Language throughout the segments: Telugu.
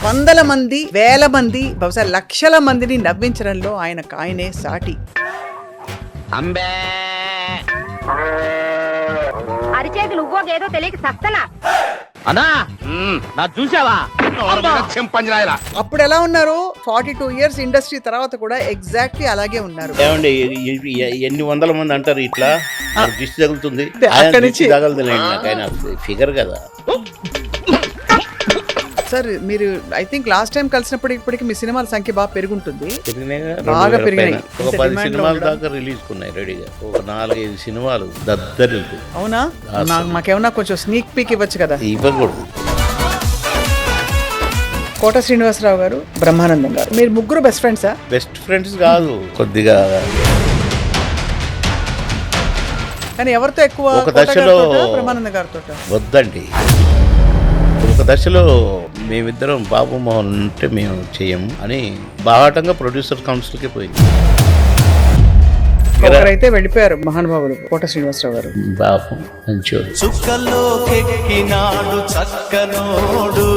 వందల మంది, వేల మంది, బహుశా లక్షల మందిని నవ్వించడంలో ఆయనే సాటి. అంబే అరిచేతులు ఉవ్వోగేదో తెలియక సస్తనా. అన్నా నా చూసావా? అప్పుడు ఎలా ఉన్నారు? 42 years ఇండస్ట్రీ తర్వాత కూడా ఎగ్జాక్ట్లీ అలాగే ఉన్నారు. ఏమండి ఎన్ని వందల మంది అంటారు ఇట్లా దిష్టి తగులుతుంది, అక్కడి నుంచి తగలదులేండి, నాకు ఆయన ఫిగర్ కదా. సార్ మీరు ఐ థింక్ లాస్ట్ టైం కలిసినప్పుడు ఇప్పటికి మీ సినిమాల సంఖ్య బాగా పెరుగుంటుంది. బాగా పెరిగినాయి. ఒక 10 సినిమాల దాకా రిలీజ్ కున్నాయి రెడీగా. ఒక 4-5 సినిమాలు దద్దరిల్లు. అవునా? మాకేమన్నా కొంచెం స్నీక్ పీక్ ఇవ్వచ్చు కదా. ఇవ్వకూడదు. కోట శ్రీనివాసరావు గారు, బ్రహ్మానందం గారు, మీరు ముగ్గురు బెస్ట్ ఫ్రెండ్సా? బెస్ట్ ఫ్రెండ్స్ కాదు, కొద్దిగా. కానీ ఎవరితో ఎక్కువ? ఒక దశలో బ్రహ్మానందం గారితో వద్దండి. ఒక దశలో మేమిద్దరం బాబు మోహన్ ఉంటే మేము చెయ్యము అని బాహాటంగా ప్రొడ్యూసర్ కౌన్సిల్కి పోయింది. ఒకరైతే వెళ్ళిపోయారు మహానుభావులు, కోట శ్రీనివాసరావు గారు. బాబు మంచోడు. చుక్కల్లో కెక్కినాడు చక్కనోడు,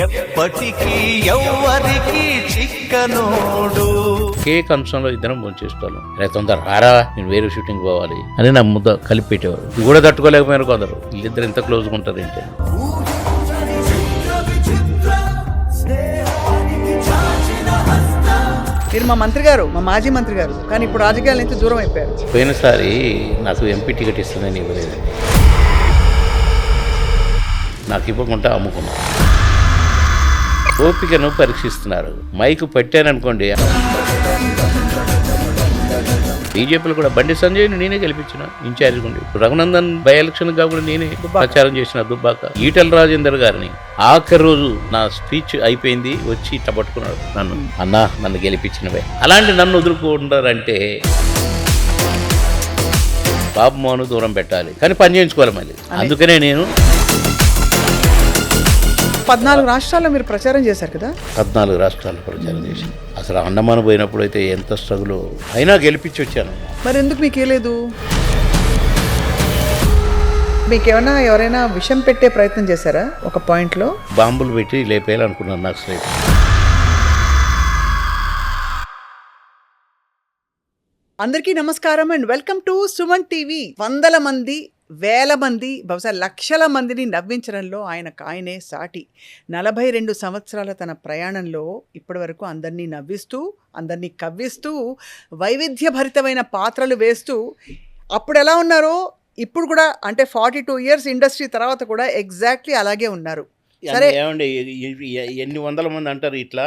ఎప్పటికీ ఎవ్వరికి చిక్కనోడు. ఒకే కంచంలో ఇద్దరం భోంచేసుకోవాలి. రే తొందర రారా, నేను వేరే షూటింగ్ పోవాలి అని నా ముద్ద కలిపి పెట్టేవాడు. ఇది కూడా తట్టుకోలేకపోయినారు కొందరు. వీళ్ళిద్దరు ఎంత క్లోజ్గా ఉంటారు ఏంటి. మీరు మా మంత్రి గారు, మా మాజీ మంత్రి గారు, కానీ ఇప్పుడు రాజకీయాల నుంచి దూరం అయిపోయారు. పోయినసారి నాకు ఎంపీ టికెట్ ఇస్తుందని ఇవ్వలేదండి. నాకు ఇవ్వకుండా అమ్ముకున్నా. ఓపికను పరీక్షిస్తున్నారు. మైకు పెట్టాననుకోండి. బీజేపీలో కూడా బండి సంజయ్ని నేనే గెలిపించిన ఇన్ఛార్జ్ ఉండి. రఘునందన్ బై ఎలక్షన్ గా కూడా నేనే ప్రచారం చేసిన దుబ్బాక. ఈటల రాజేందర్ గారిని ఆఖరి రోజు నా స్పీచ్ అయిపోయింది వచ్చి ఇట్లా పట్టుకున్నాడు నన్ను. అన్నా నన్ను గెలిపించినవే. అలాంటి నన్ను వదులుకుంటారంటే బాబు మోహన్ దూరం పెట్టాలి, కానీ పని చేయించుకోవాలి మళ్ళీ. అందుకనే నేను 14 రాష్ట్రాల్లో మీరు ప్రచారం చేశారు కదా? 14 రాష్ట్రాల్లో ప్రచారం చేశాను. అసలు అండమాన్ పోయినప్పుడు అయితే ఎంత స్ట్రగుల్ అయినా గెలిపించి వచ్చాను. మరి ఎందుకు మీకు ఏలేదు? మీకేమన్నా ఎవరైనా విషం పెట్టే ప్రయత్నం చేశారా ఒక పాయింట్లో? బాంబులు పెట్టి లేపేయాలనుకున్నాను నాకు సైడ్. అందరికీ నమస్కారం and welcome to Suman TV. వందల మంది, వేల మంది, బహుశా లక్షల మందిని నవ్వించడంలో ఆయనే సాటి. 42 సంవత్సరాల తన ప్రయాణంలో ఇప్పటి వరకు అందరినీ నవ్విస్తూ, అందరినీ కవ్విస్తూ, వైవిధ్యభరితమైన పాత్రలు వేస్తూ, అప్పుడు ఎలా ఉన్నారో ఇప్పుడు కూడా, అంటే 42 years ఇండస్ట్రీ తర్వాత కూడా ఎగ్జాక్ట్లీ అలాగే ఉన్నారు. సరే, ఏమండి ఎన్ని వందల మంది అంటారు ఇట్లా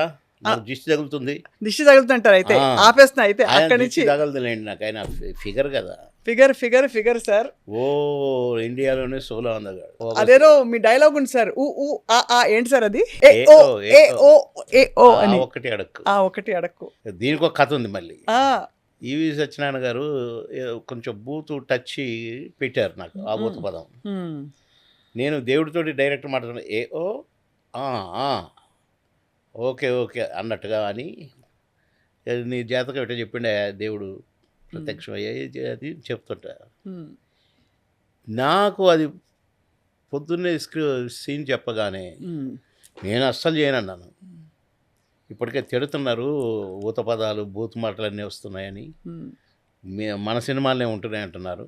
దిష్టి తగులుతుంది, దిష్టి తగులుతుంటారు. అయితే ఆపేస్తున్నా. అయితే అక్కడి నుంచి తగలదులేండి, నాకు ఆయన ఫిగర్ కదా. Figure sir. ఓ ఇండియాలోనే సోలో అందగాడు. అదేదో మీ డైలాగ్ ఉంది సార్. ఏంటి సార్ అది? ఒకటి అడక్కు, ఒకటి అడక్కు. దీనికి ఒక కథ ఉంది మళ్ళీ. ఈవి సత్యనారాయణ గారు కొంచెం బూతు టచ్ పెట్టారు నాకు, ఆ బూతు పదం. నేను దేవుడితోటి డైరెక్ట్ మాట్లాడుతున్నా, ఓకే ఓకే అన్నట్టుగా అని. నీ జాతకం ఎట్లా చెప్పిండే దేవుడు ప్రత్యక్షమయ్యాయి అది చెప్తుంటా. నాకు అది పొద్దున్నే సీన్ చెప్పగానే నేను అస్సలు చేయనన్నాను. ఇప్పటికే తిడుతున్నారు, ఊత పదాలు బూత్ మాటలు అన్నీ వస్తున్నాయని. మన సినిమాలనే ఉంటున్నాయి అంటున్నారు.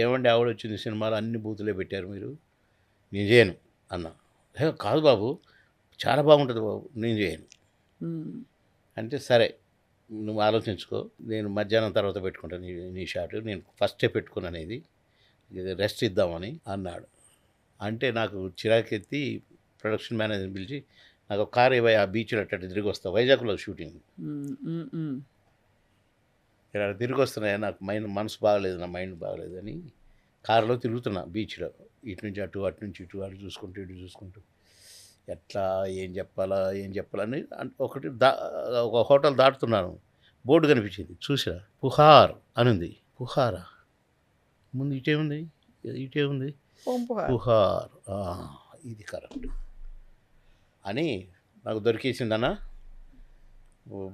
ఏమండి ఆవిడ వచ్చింది సినిమాలు అన్ని బూతులే పెట్టారు మీరు, నేను చేయను అన్నా. కాదు బాబు, చాలా బాగుంటుంది బాబు, నేను చేయను అంటే. సరే నువ్వు ఆలోచించుకో, నేను మధ్యాహ్నం తర్వాత పెట్టుకుంటాను నీ షాట్, నేను ఫస్టే పెట్టుకున్నాను, ఇది రెస్ట్ ఇద్దామని అన్నాడు. అంటే నాకు చిరాకెత్తి ప్రొడక్షన్ మేనేజర్ని పిలిచి, నాకు ఒక కారు ఇవ్వ, ఆ బీచ్లో అట్ట తిరిగి వస్తా, వైజాగ్లో షూటింగ్, ఇలా తిరిగి వస్తున్నాయా, నాకు మనసు బాగలేదు, నా మైండ్ బాగలేదు అని కారులో తిరుగుతున్నా బీచ్లో, ఇటు నుంచి అటు, అటు నుంచి ఇటు, అటు చూసుకుంటూ ఇటు చూసుకుంటూ ఎట్లా ఏం చెప్పాలని ఒకటి ఒక హోటల్ దాటుతున్నాను, బోర్డు కనిపించింది, చూసా, పుహార్ అని ఉంది. పుహారా, ముందు ఇటేముంది పుహార్, ఇది కరెక్ట్ అని నాకు దొరికేసిందన్నా.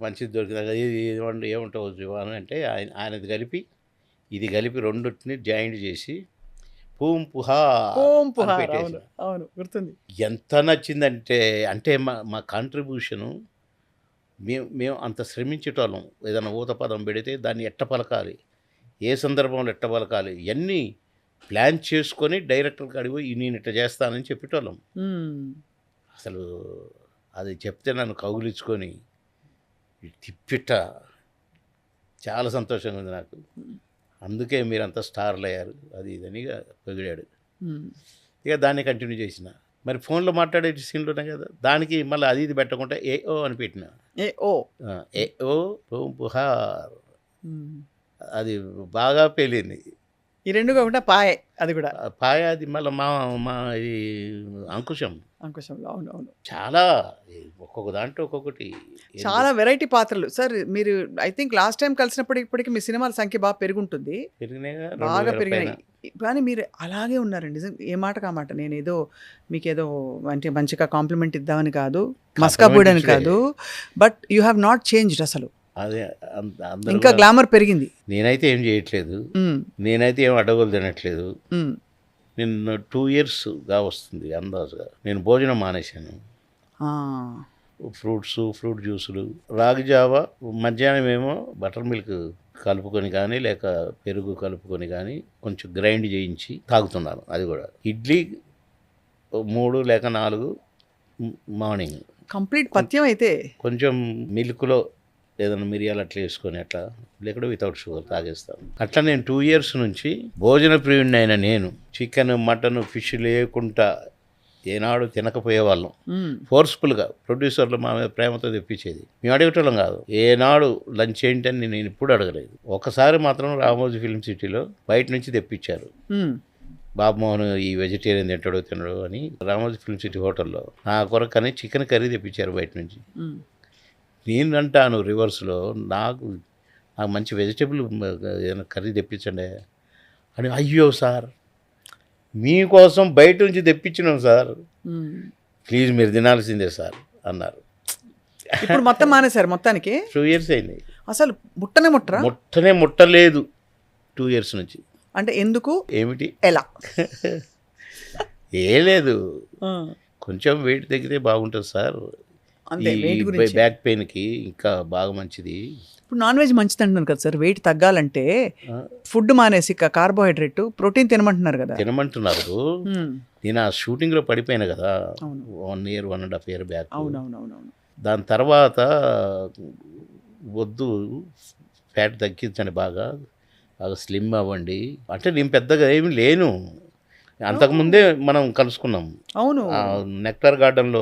మంచిది దొరికిందా, ఏముంటుంది అని అంటే ఆయనది కలిపి ఇది కలిపి రెండింటిని జాయింట్ చేసి పూం పుహార్ ఓం అని పుహార్. పెట్టేసిన. అవును అవును గుర్తుంది. ఎంత నచ్చిందంటే అంటే మా కాంట్రిబ్యూషను మేము అంత శ్రమించేటోళ్ళం. ఏదైనా ఊత పదం పెడితే దాన్ని ఎట్ట పలకాలి, ఏ సందర్భంలో ఎట్ట పలకాలి, ఇవన్నీ ప్లాన్ చేసుకొని డైరెక్టర్ కాడికి పోయి నేను ఇట్లా చేస్తానని చెప్పేటోళ్ళం. అసలు అది చెప్తే నన్ను కౌగిలించుకొని తిప్పిట్ట చాలా సంతోషంగా ఉంది నాకు. అందుకే మీరంతా స్టార్లు అయ్యారు అది ఇదని పొగిడాడు. ఇక దాన్ని కంటిన్యూ చేసిన. మరి ఫోన్లో మాట్లాడే సీన్లు ఉన్నాయి కదా, దానికి మళ్ళీ అది ఇది పెట్టకుండా ఏఓ అని పెట్టిన. ఏఓ పూం పుహార్ అది బాగా పేలింది. ఈ రెండు కాకుండా పాయే అది కూడా పాయ అది మళ్ళీ మా ఈ అంకుశం అంకుశంలో. అవును అవును చాలా ఒక్కొక్క దాంట్లో ఒక్కొక్కటి చాలా వెరైటీ పాత్రలు. సార్ మీరు ఐ థింక్ లాస్ట్ టైం కలిసినప్పుడు ఇప్పటికి మీ సినిమాల సంఖ్య బాగా పెరుగుంటుంది, పెరిగినాయిగా, బాగా 2000 పెరిగినాయి. పైన. కానీ మీరు అలాగే ఉన్నారండి. నిజం ఏ మాట కామాట. నేను ఏదో మీకేదో అంటే మంచిగా కాంప్లిమెంట్ ఇద్దామని కాదు, మస్కాబోర్డ్ అని కాదు, but you have not changed అసలు. అదే అందరూ ఇంకా కూడా- గ్లామర్ పెరిగింది. నేనైతే ఏం చేయట్లేదు, నేనైతే ఏం అడ్డగోలు తినట్లేదు. నిన్న 2 yearsగా వస్తుంది అందాజుగా నేను భోజనం మానేశాను. ఫ్రూట్ జ్యూసులు, రాగి జావా, మధ్యాహ్నం ఏమో బటర్ మిల్క్ కలుపుకొని కానీ లేక పెరుగు కలుపుకొని కానీ కొంచెం గ్రైండ్ చేయించి తాగుతున్నాను. అది కూడా ఇడ్లీ 3 లేక 4 మార్నింగ్. కంప్లీట్ పథ్యం అయితే. కొంచెం మిల్క్లో ఏదైనా మిరియాలు అట్లా వేసుకొని అట్లా, లేకుండా వితౌట్ షుగర్ తాగేస్తాను. అట్లా నేను 2 years నుంచి భోజన ప్రియుడిని అయిన నేను చికెన్ మటన్ ఫిష్ లేకుండా ఏనాడు తినకపోయేవాళ్ళం. ఫోర్స్ఫుల్గా ప్రొడ్యూసర్లు మా మీద ప్రేమతో తెప్పించేది, మేము అడగటోళ్ళం కాదు. ఏనాడు లంచ్ ఏంటని నేను ఎప్పుడు అడగలేదు. ఒకసారి మాత్రం రామోజీ ఫిల్మ్ సిటీలో బయట నుంచి తెప్పించారు. బాబుమోహన్ ఈ వెజిటేరియన్ తినడు అని రామోజీ ఫిల్మ్ సిటీ హోటల్లో నా కొరకని చికెన్ కర్రీ తెప్పించారు బయట నుంచి. నేను అంటాను రివర్స్లో, నాకు మంచి వెజిటేబుల్ ఏదైనా కర్రీ తెప్పించండి అని. అయ్యో సార్ మీకోసం బయట నుంచి తెప్పించినాం సార్, ప్లీజ్ మీరు తినాల్సిందే సార్ అన్నారు. ఇప్పుడు మొత్తం మానేశారు మొత్తానికి. 2 years అయింది. అసలు ముట్టరా? ముట్టలేదు 2 years నుంచి. అంటే ఎందుకు, ఏమిటి, ఎలా? ఏ లేదు, కొంచెం వెయిట్ తగ్గితే బాగుంటుంది సార్. అంతే, weight గురించి. బ్యాక్ పెయిన్కి ఇంకా బాగా మంచిది. ఇప్పుడు నాన్ వెజ్ మంచిది అంటున్నారు కదా సార్. వెయిట్ తగ్గాలంటే ఫుడ్ మానేసి కార్బోహైడ్రేట్ ప్రోటీన్ తినమంటున్నారు కదా. తినమంటున్నారు. నేను ఆ షూటింగ్లో పడిపోయాను కదా 1 year 1.5 year బ్యాక్. అవునవునవునవును. దాని తర్వాత వద్దు ఫ్యాట్ తగ్గించండి, బాగా స్లిమ్ అవ్వండి అంటే నేను పెద్దగా ఏమి లేను. అంతకుముందే మనం కలుసుకున్నాం. అవును, నెక్టార్ గార్డెన్లో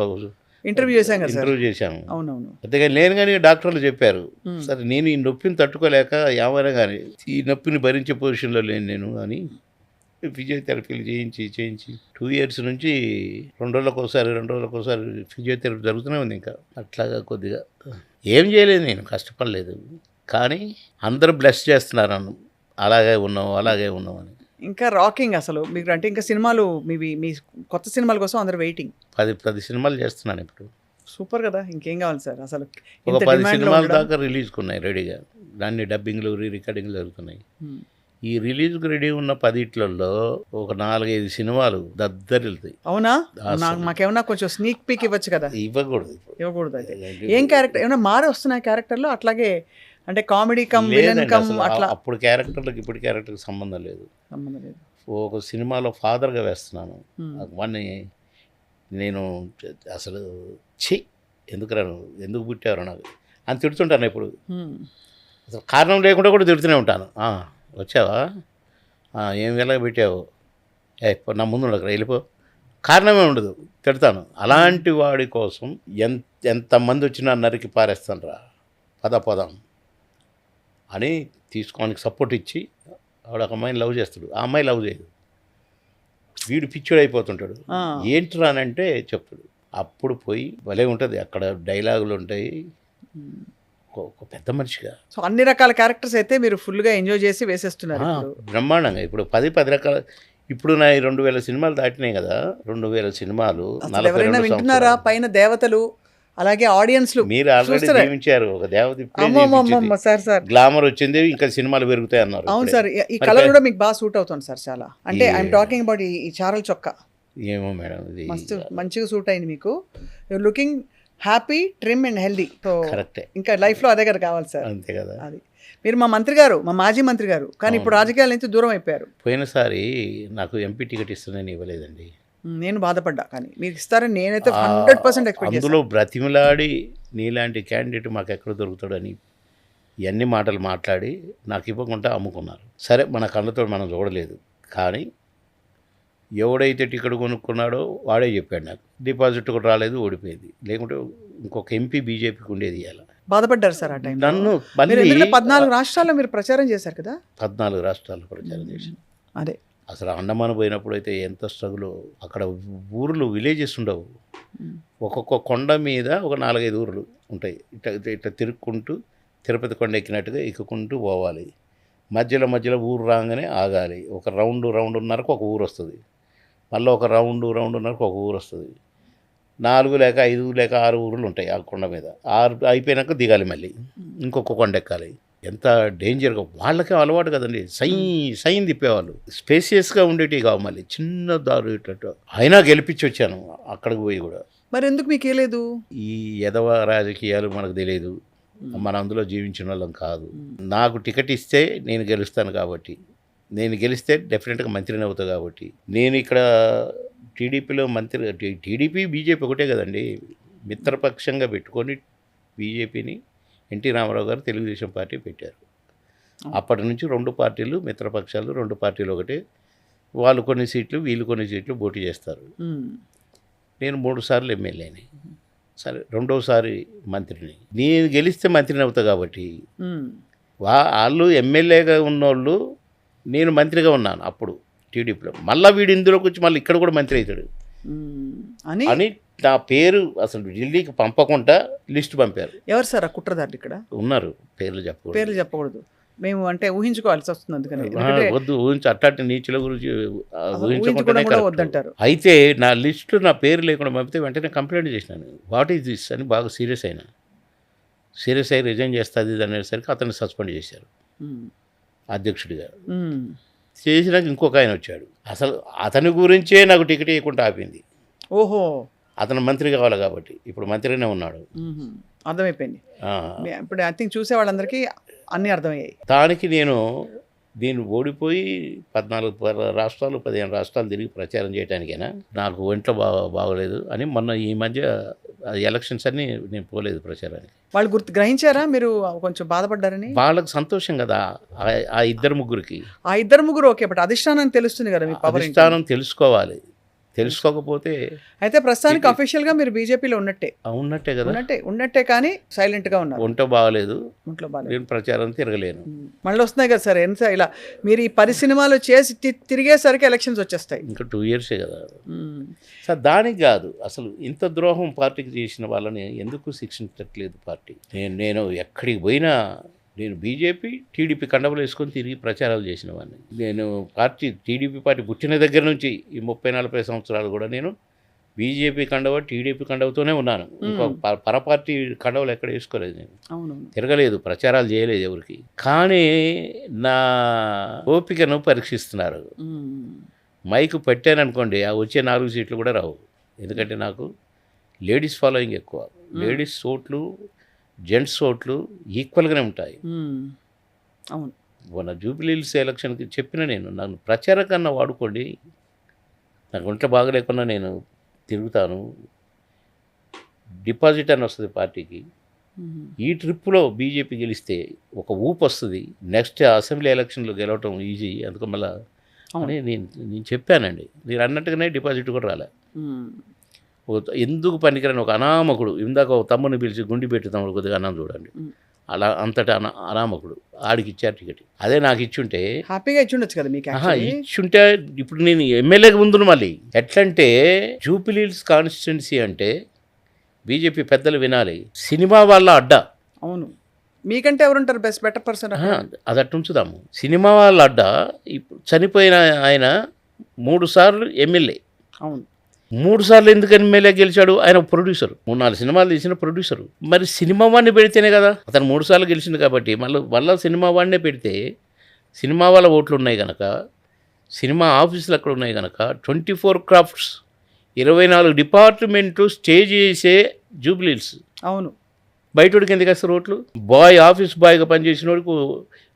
ఇంటర్వ్యూ చేశాం కదా సార్. ఇంటర్వ్యూ చేశాను. అవునవును. పెద్దగా లేను కానీ డాక్టర్లు చెప్పారు, సరే నేను ఈ నొప్పిని తట్టుకోలేక ఏమైనా కానీ ఈ నొప్పిని భరించే పొజిషన్లో లేను నేను అని ఫిజియోథెరపీలు చేయించి 2 years నుంచి 2 రోజులకోసారి ఫిజియోథెరపీ జరుగుతూనే ఉంది. ఇంకా అట్లాగా కొద్దిగా ఏం చేయలేదు, నేను కష్టపడలేదు. కానీ అందరూ బ్లెస్ చేస్తున్నారు నన్ను, అలాగే ఉన్నాం అని. ఇంకా రాకింగ్ అసలు మీకు. అంటే ఇంకా సినిమాలు మీ కొత్త సినిమాల కోసం అందరు వెయిటింగ్. 10 సినిమాలు చేస్తున్నాను ఇప్పుడు. సూపర్ కదా, ఇంకేం కావాలి సార్ అసలు. ఒక 10 సినిమాల దాకా రిలీజ్కి ఉన్నాయి రెడీగా. దాన్ని డబ్బింగ్లు రికార్డింగ్లు జరుగుతున్నాయి. ఈ రిలీజ్కి రెడీ ఉన్న 10 ఒక 4-5 సినిమాలు దద్దరిల్తాయి. అవునా? మాకేమన్నా కొంచెం స్నీక్ పీక్ ఇవ్వచ్చు కదా. ఇవ్వకూడదు అయితే ఏం క్యారెక్టర్ ఏమైనా మారి వస్తున్నాయి క్యారెక్టర్లో అట్లాగే? అంటే కామెడీ కమ్ విలన్ కమ్ అట్లా? అప్పుడు క్యారెక్టర్లకు ఇప్పుడు క్యారెక్టర్కి సంబంధం లేదు. ఒక సినిమాలో ఫాదర్గా వేస్తున్నాను. వాడిని నేను అసలు ఎందుకు పుట్టారు నాకు అని తిడుతుంటాను ఇప్పుడు. అసలు కారణం లేకుండా కూడా తిడుతూనే ఉంటాను. వచ్చావా, ఏం వెళ్ళగా పెట్టావు, నా ముందు ఉండక వెళ్ళిపో, కారణమే ఉండదు, తిడతాను. అలాంటి వాడి కోసం ఎంతమంది వచ్చినా నరికి పారేస్తాను రా, పదం అని తీసుకోనికి సపోర్ట్ ఇచ్చి ఆవిడ ఒక అమ్మాయిని లవ్ చేస్తాడు, ఆ అమ్మాయి లవ్ చేయదు, వీడు పిచ్చుడు అయిపోతుంటాడు. ఏంట్రా అని అంటే చెప్తాడు. అప్పుడు పోయి భలే ఉంటుంది, అక్కడ డైలాగులు ఉంటాయి. ఒక పెద్ద మనిషిగా. సో అన్ని రకాల క్యారెక్టర్స్ అయితే మీరు ఫుల్గా ఎంజాయ్ చేసి వేసేస్తున్నారు బ్రహ్మాండంగా. ఇప్పుడు 10 రకాల, ఇప్పుడు నా 2000 సినిమాలు దాటినాయి కదా. 2000 సినిమాలు ఎవరైనా వింటున్నారా? పైన దేవతలు అలాగే ఆడియన్స్లు మీరు ఆల్రెడీ చూస్తారా? జీవించారు ఒక దేవత అమ్మమ్మమ్మ సార్ గ్లామర్ వచ్చింది ఇంకా సినిమాలు పెరుగుతాయి అన్నారు. అవును ఇప్పుడే. సార్, ఈ మరి కలర్ కూడా మీకు బాగా సూట్ అవుతుంది సార్ చాలా. అంటే ఐఎమ్ టాకింగ్ అబౌట్ ఈ చారల్ చొక్కా ఏమో మేడం ఇది మస్తు మంచిగా సూట్ అయింది మీకు. Your looking happy, trim and healthy. So కరెక్టే, ఇంకా లైఫ్లో అదే కదా కావాలి సార్. అంతే కదా. అది మీరు మా మంత్రి గారు, మా మాజీ మంత్రి గారు, కానీ ఇప్పుడు రాజకీయాల నుంచి దూరం అయిపోయారు. పోయినసారి నాకు ఎంపీ టికెట్ ఇస్తుందని ఇవ్వలేదండి. నేను బాధపడ్డా, కానీ మీరు ఇస్తారని నేనైతే 100% ఎక్స్పెక్ట్ అందులో బ్రతిమలాడి నీలాంటి క్యాండిడేట్ మాకు ఎక్కడ దొరుకుతాడని ఇవన్నీ మాటలు మాట్లాడి నాకు ఇవ్వకుండా అమ్ముకున్నారు. సరే మన కళ్ళతో మనం చూడలేదు, కానీ ఎవడైతే టికెట్ కొనుక్కున్నాడో వాడే చెప్పాడు నాకు. డిపాజిట్ కూడా రాలేదు, ఓడిపోయింది. లేకుంటే ఇంకొక ఎంపీ బీజేపీకి ఉండేది ఇవ్వాలి. బాధపడ్డారు సార్ ఆ టైం. నన్ను మీరు ఎందుకంటే మళ్ళీ 14 రాష్ట్రాల్లో మీరు ప్రచారం చేశారు కదా. 14 రాష్ట్రాల్లో ప్రచారం చేశాను. అదే అసలు అండమాన్ పోయినప్పుడు అయితే ఎంత స్ట్రగుల్. అక్కడ ఊర్లు, విలేజెస్ ఉండవు. ఒక్కొక్క కొండ మీద ఒక 4-5 ఊర్లు ఉంటాయి. ఇట్లా ఇట్లా తిరుక్కుంటూ తిరుపతి కొండ ఎక్కినట్టుగా ఎక్కుకుంటూ పోవాలి. మధ్యలో ఊరు రాగానే ఆగాలి. ఒక రౌండున్నరకు ఒక ఊరు వస్తుంది. మళ్ళీ ఒక రౌండున్నరకు ఒక ఊరు వస్తుంది. 4 లేక 5 లేక 6 ఊర్లు ఉంటాయి ఆ కొండ మీద. 6 అయిపోయినాక దిగాలి, మళ్ళీ ఇంకొక కొండ ఎక్కాలి. ఎంత డేంజర్గా, వాళ్ళకే అలవాటు కదండి. సైన్ తిప్పేవాళ్ళు. స్పేసియస్గా ఉండేటివి కావు, మళ్ళీ చిన్న దారు ఇట్లా. అయినా గెలిపించి వచ్చాను అక్కడికి పోయి కూడా. మరి ఎందుకు మీకు ఏలేదు? ఈ ఎదవ రాజకీయాలు మనకు తెలియదు, మన అందులో జీవించిన వాళ్ళం కాదు. నాకు టికెట్ ఇస్తే నేను గెలుస్తాను కాబట్టి, నేను గెలిస్తే డెఫినెట్గా మంత్రిని అవుతా కాబట్టి. నేను ఇక్కడ టీడీపీలో మంత్రి, టీడీపీ బీజేపీ ఒకటే కదండి. మిత్రపక్షంగా పెట్టుకొని బీజేపీని ఎన్టీ రామారావు గారు తెలుగుదేశం పార్టీ పెట్టారు. అప్పటి నుంచి 2 పార్టీలు మిత్రపక్షాలు, 2 పార్టీలు ఒకటే. వాళ్ళు కొన్ని సీట్లు, వీళ్ళు కొన్ని సీట్లు పోటీ చేస్తారు. నేను 3 సార్లు ఎమ్మెల్యేని, సరే 2వసారి మంత్రిని. నేను గెలిస్తే మంత్రిని అవుతా కాబట్టి వాళ్ళు ఎమ్మెల్యేగా ఉన్నోళ్ళు, నేను మంత్రిగా ఉన్నాను అప్పుడు టీడీపీలో. మళ్ళీ వీడు ఇందులోకి వచ్చి మళ్ళీ ఇక్కడ కూడా మంత్రి అవుతాడు అని నా పేరు అసలు ఢిల్లీకి పంపకుండా లిస్టు పంపారు. ఎవరు సార్ ఆ కుట్రదారులు? ఇక్కడ ఉన్నారు, పేర్లు చెప్పకూడదు. మేము అంటే ఊహించుకోవాల్సి వస్తుంది, అందుకని వద్దు. అట్లాంటి నీచుల గురించి ఊహించకుండానే కూడా వద్దంటారు. అయితే నా లిస్టు నా పేరు లేకుండా పంపితే వెంటనే కంప్లైంట్ చేసినాను. వాట్ ఈజ్ దిస్ అని బాగా సీరియస్ అయ్యి రిజైన్ చేస్తుంది అనేసరికి అతన్ని సస్పెండ్ చేశారు అధ్యక్షుడిగా. చేసినాక ఇంకొక ఆయన వచ్చాడు. అసలు అతని గురించే నాకు టికెట్ ఇవ్వకుండా ఆపింది. ఓహో, అతను మంత్రి కావాలి కాబట్టి. ఇప్పుడు మంత్రినే ఉన్నాడు. అర్థమైపోయింది. ఇప్పుడు ఐ థింక్ చూసే వాళ్ళందరికీ అన్నీ అర్థమయ్యాయి. దానికి నేను ఓడిపోయి 14 రాష్ట్రాలు 15 రాష్ట్రాలు తిరిగి ప్రచారం చేయడానికైనా నాకు ఒంట్లో బాగోలేదు అని మొన్న ఈ మధ్య ఎలక్షన్స్ అన్నీ నేను పోలేదు ప్రచారానికి. వాళ్ళు గ్రహించారా మీరు కొంచెం బాధపడ్డారని? వాళ్ళకి సంతోషం కదా ఆ 2-3కి. ఆ 2-3 ఓకే, బట్ అధిష్టానం తెలుస్తుంది కదా, మీ పవర్ అధిష్టానం తెలుసుకోవాలి. తెలుసుకోకపోతే అయితే ప్రస్తుతానికి అఫీషియల్ గా మీరు బీజేపీలో ఉన్నట్టే కదా. ఉన్నట్టే కానీ సైలెంట్ గా ఉన్నారు. ఒంట్లో బాగలేదు, ఒంట్లో బాగలేదు, నేను ప్రచారం తిరగలేను. మళ్ళీ వస్తున్నాయి కదా సార్. ఎంత ఇలా మీరు ఈ 10 సినిమాలు చేసి తిరిగేసరికి ఎలక్షన్స్ వచ్చేస్తాయి. ఇంకా 2 ఇయర్సే కదా సార్. దానికి కాదు, అసలు ఇంత ద్రోహం పార్టీకి చేసిన వాళ్ళని ఎందుకు శిక్షించట్లేదు పార్టీ? నేను ఎక్కడికి పోయినా నేను బీజేపీ టీడీపీ కండవలు వేసుకొని తిరిగి ప్రచారాలు చేసిన వాడిని. నేను టీడీపీ పార్టీ పుట్టిన దగ్గర నుంచి ఈ 30-40 సంవత్సరాలు కూడా నేను బీజేపీ కండవ, టీడీపీ కండవతోనే ఉన్నాను. ఇంకో పరపార్టీ కండవలు ఎక్కడ వేసుకోలేదు, నేను తిరగలేదు, ప్రచారాలు చేయలేదు ఎవరికి. కానీ నా ఓపికను పరీక్షిస్తున్నారు. మైకు పెట్టాననుకోండి, ఆ వచ్చే 4 సీట్లు కూడా రావు. ఎందుకంటే నాకు లేడీస్ ఫాలోయింగ్ ఎక్కువ. లేడీస్ ఓట్లు, జెంట్స్ ఓట్లు ఈక్వల్గానే ఉంటాయి. అవును, మన జూబ్లీహిల్స్ ఎలక్షన్కి చెప్పిన నేను, నన్ను ప్రచారం కన్నా వాడుకోండి, నాకు ఒంట్లో బాగలేకుండా నేను తిరుగుతాను, డిపాజిట్ అని వస్తుంది పార్టీకి. ఈ ట్రిప్పులో బీజేపీ గెలిస్తే ఒక ఊపు వస్తుంది, నెక్స్ట్ అసెంబ్లీ ఎలక్షన్లో గెలవటం ఈజీ. అందుకు మళ్ళీ అని నేను చెప్పానండి. మీరు అన్నట్టుగానే డిపాజిట్ కూడా రాలే. ఎందుకు పనికిరాని ఒక అనామకుడు, ఇందాక ఒక తమ్ముని పిలిచి గుండి పెట్టి తమ్ముడు కొద్దిగా అన్నం చూడండి, అలా అంతటా అనామకుడు ఆడికి ఇచ్చారు టికెట్. అదే నాకు ఇచ్చుంటే హ్యాపీగా ఇచ్చుండొచ్చు కదా మీకు. ఇచ్చుంటే ఇప్పుడు నేను ఎమ్మెల్యేగా ముందు మళ్ళీ ఎట్లంటే జూబ్లీహిల్స్ కాన్స్టిట్యున్సీ అంటే బీజేపీ పెద్దలు వినాలి, సినిమా వాళ్ళ అడ్డా. అవును, మీకంటే ఎవరుంటారు బెటర్ పర్సన్? అది అట్టు ఉంచుదాము. సినిమా వాళ్ళ అడ్డా. ఇప్పుడు చనిపోయిన ఆయన 3 సార్లు ఎమ్మెల్యే. అవును, 3 సార్లు ఎందుకు ఎమ్మెల్యే గెలిచాడు? ఆయన ప్రొడ్యూసర్, 3-4 సినిమాలు తీసిన ప్రొడ్యూసరు. మరి సినిమా వాడిని పెడితేనే కదా, అతను 3 సార్లు గెలిచింది కాబట్టి మళ్ళీ సినిమా వాడినే పెడితే, సినిమా వాళ్ళ ఓట్లు ఉన్నాయి కనుక, సినిమా ఆఫీసులు అక్కడ ఉన్నాయి కనుక, 24 క్రాఫ్ట్స్, 24 డిపార్ట్మెంట్లు స్టే చేసే జూబ్లీహిల్స్. అవును. బయటోడికి ఎందుకు వేస్తారు ఓట్లు? బాయ్, ఆఫీస్ బాయ్గా పనిచేసిన వాడికి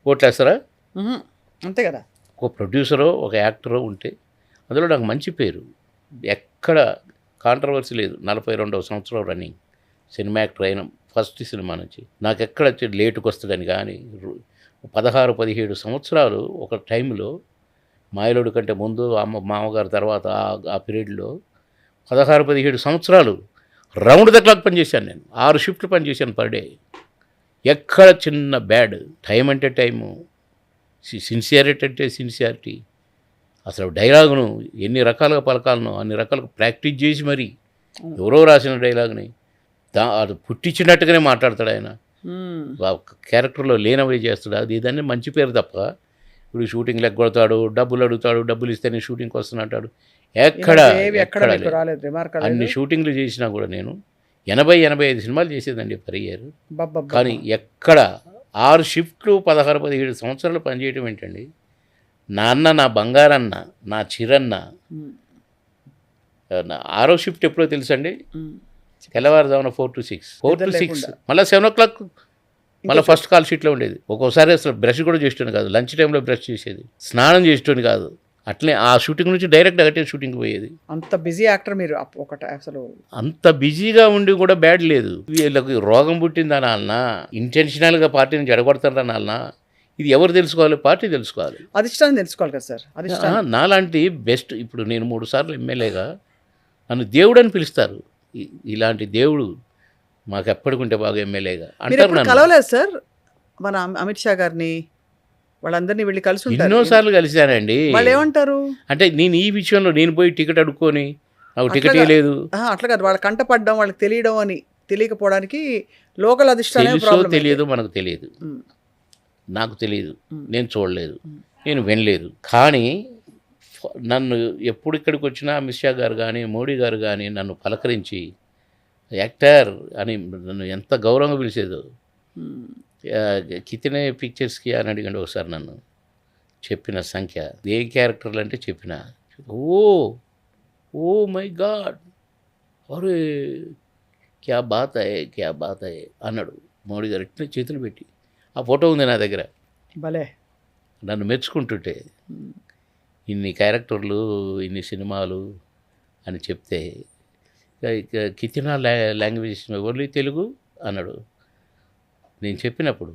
ఓట్లు వేస్తారా? అంతే కదా. ఒక ప్రొడ్యూసరో ఒక యాక్టరో ఉంటే అందులో నాకు మంచి పేరు, ఎక్కడ కాంట్రవర్సీ లేదు. 42వ సంవత్సరం రన్నింగ్ సినిమా యాక్టర్ అయిన ఫస్ట్ సినిమా నుంచి నాకు ఎక్కడ లేటుకు వస్తుందని కానీ, 16-17 సంవత్సరాలు ఒక టైంలో, మాయలోడు కంటే ముందు మామగారు తర్వాత ఆ పీరియడ్లో 16-17 సంవత్సరాలు రౌండ్ ద క్లాక్ పనిచేశాను నేను. 6 షిఫ్ట్లు పనిచేశాను పర్ డే. ఎక్కడ చిన్న బ్యాడ్, టైం అంటే టైము, సిన్సియారిటీ అంటే సిన్సియారిటీ, అసలు డైలాగును ఎన్ని రకాలుగా పలకాలను అన్ని రకాలుగా ప్రాక్టీస్ చేసి మరి ఎవరో రాసిన డైలాగ్ని అది పుట్టించినట్టుగానే మాట్లాడతాడు ఆయన. క్యారెక్టర్లో లేనవే చేస్తాడు. అది ఇదన్నీ మంచి పేరు తప్ప, ఇప్పుడు షూటింగ్లు ఎగ్గొడతాడు, డబ్బులు అడుగుతాడు, డబ్బులు ఇస్తేనే షూటింగ్కి వస్తున్నట్టాడు. ఎక్కడ అన్ని షూటింగ్లు చేసినా కూడా నేను 80-85 సినిమాలు చేసేదండి పర్ ఇయర్. కానీ ఎక్కడ 6 షిఫ్ట్లు 16-17 సంవత్సరాలు పనిచేయటం ఏంటండి? నాన్న, నా బంగారన్న, నా చిరన్న, 6వ షిఫ్ట్ ఎప్పుడో తెలుసండి, తెల్లవారుజామున 4 to 6 మళ్ళీ 7 o'clock మళ్ళీ ఫస్ట్ కాల్ షీట్లో ఉండేది. ఒక్కోసారి అసలు బ్రష్ కూడా చేసేటోని కాదు, లంచ్ టైంలో బ్రష్ చేసేది, స్నానం చేసేటోని కాదు. అట్లే ఆ షూటింగ్ నుంచి డైరెక్ట్ అగటే షూటింగ్కి పోయేది. అంత బిజీ యాక్టర్ మీరు. ఒకటి అసలు అంత బిజీగా ఉండి కూడా బ్యాడ్ లేదు. వీళ్ళకి రోగం పుట్టిందనాలనా, ఇంటెన్షనల్గా పార్టీని జడగొడతారనాలనా, ఇది ఎవరు తెలుసుకోవాలి? పార్టీ తెలుసుకోవాలి, అధిష్టానం తెలుసుకోవాలి కదా సార్. అధిష్టానం నాలాంటి బెస్ట్, ఇప్పుడు నేను 3 సార్లు ఎమ్మెల్యేగా నన్ను దేవుడు అని పిలుస్తారు. ఇలాంటి దేవుడు మాకు ఎప్పటికుంటే బాగా ఎమ్మెల్యేగా అంటారు. కలవలేదు సార్ మన అమిత్ షా గారిని, వాళ్ళందరినీ వెళ్ళి కలిసి ఉంటారు. ఎన్నోసార్లు కలిశానండి. వాళ్ళు ఏమంటారు అంటే నేను ఈ విషయంలో నేను పోయి టికెట్ అడుక్కొని నాకు టికెట్ లేదు అట్లా కాదు, వాళ్ళ కంటపడ్డం, వాళ్ళకి తెలియడం అని తెలియకపోవడానికి లోకల్ అధిష్టానం తెలియదు, మనకు తెలియదు, నాకు తెలియదు, నేను చూడలేదు, నేను వినలేదు. కానీ నన్ను ఎప్పుడు ఇక్కడికి వచ్చినా అమిత్ షా గారు కానీ మోడీ గారు కానీ నన్ను పలకరించి యాక్టర్ అని నన్ను ఎంత గౌరవంగా పిలిచేదో. కితనే పిక్చర్స్కి అని అడిగండి ఒకసారి నన్ను. చెప్పిన సంఖ్య, ఏ క్యారెక్టర్లు అంటే చెప్పిన, ఓ మై గాడ్, అరే క్యా బాత్ అయ్యే అన్నాడు మోడీ గారు ఇట్లా చేతులు పెట్టి. ఆ ఫోటో ఉంది నా దగ్గర. భలే నన్ను మెచ్చుకుంటుంటే, ఇన్ని క్యారెక్టర్లు, ఇన్ని సినిమాలు అని చెప్తే, కితనా లాంగ్వేజ్ ఓన్లీ తెలుగు అన్నాడు. నేను చెప్పినప్పుడు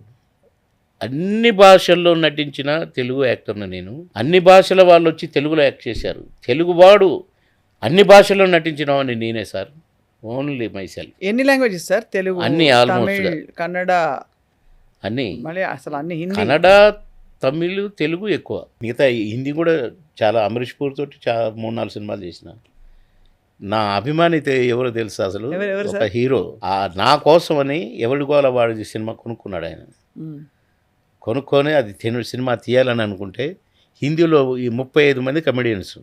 అన్ని భాషల్లో నటించిన తెలుగు యాక్టర్ను నేను. అన్ని భాషల వాళ్ళు వచ్చి తెలుగులో యాక్ట్ చేశారు. తెలుగువాడు అన్ని భాషల్లో నటించినవాడిని నేనే సార్, ఓన్లీ మై సెల్ఫ్. ఎన్ని లాంగ్వేజెస్ సార్? తెలుగు, అన్ని, ఆల్మోస్ట్ కన్నడ, అన్నీ. మళ్ళీ అసలు అన్ని, కన్నడ, తమిళ్, తెలుగు ఎక్కువ. మిగతా హిందీ కూడా చాలా. అమరీష్ పూర్ తోటి చాలా 3-4 సినిమాలు చేసిన. నా అభిమాని ఎవరో తెలుసు అసలు, ఒక హీరో నా కోసమని ఎవరి గోల వాడి సినిమా కొనుక్కున్నాడు ఆయన. కొనుక్కొని అది సినిమా తీయాలని అనుకుంటే హిందీలో ఈ 35 మంది కమెడియన్స్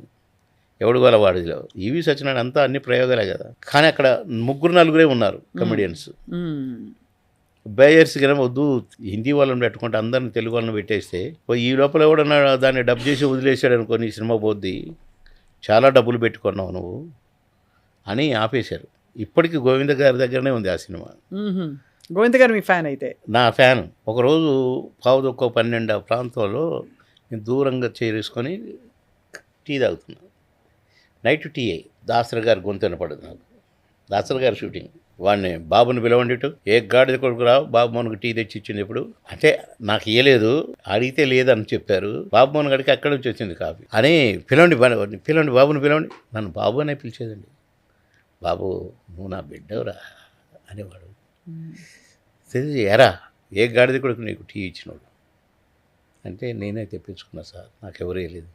ఎవడి గోల వాడిలో. ఈవి సత్యనారాయణ అంతా అన్ని ప్రయోగాలే కదా. కానీ అక్కడ 3-4 ఉన్నారు కమెడియన్స్. బయర్స్ కానీ వద్దు, హిందీ వాళ్ళని పెట్టుకుంటే అందరిని తెలుగు వాళ్ళని పెట్టేస్తే, ఈ లోపల ఎవడన్నా దాన్ని డబ్ చేసి వదిలేసాడు అనుకో, నీ సినిమా పోద్ది, చాలా డబ్బులు పెట్టుకున్నావు నువ్వు అని ఆపేశారు. ఇప్పటికీ గోవింద గారి దగ్గరనే ఉంది ఆ సినిమా. గోవింద గారు మీ ఫ్యాన్ అయితే? నా ఫ్యాన్. ఒకరోజు 11:12 ప్రాంతంలో నేను దూరంగా చేరేసుకొని టీ తాగుతున్నాను. నైట్ టీ అయ్యి దాసరి గారి గొంతు వినపడదు నాకు. దాసరి గారి షూటింగ్. వాడిని బాబుని పిలవండి, ఏ గాడిద కొడుకు రావు, బాబు మోహన్కి టీ తెచ్చి ఇచ్చింది. ఇప్పుడు అంటే నాకు ఇవ్వలేదు, అడిగితే లేదని చెప్పారు. బాబు మోహన్ గడికి అక్కడి నుంచి వచ్చింది కాఫీ అని. పిలవండి బాబుని పిలవండి. నన్ను బాబు అనే పిలిచేదండి. బాబు నువ్వు నా బిడ్డవురా అనేవాడు. ఎరా ఏ గాడిద కొడుకు నీకు టీ ఇచ్చినాడు అంటే, నేనే తెప్పించుకున్నా సార్, నాకెవరే లేదు.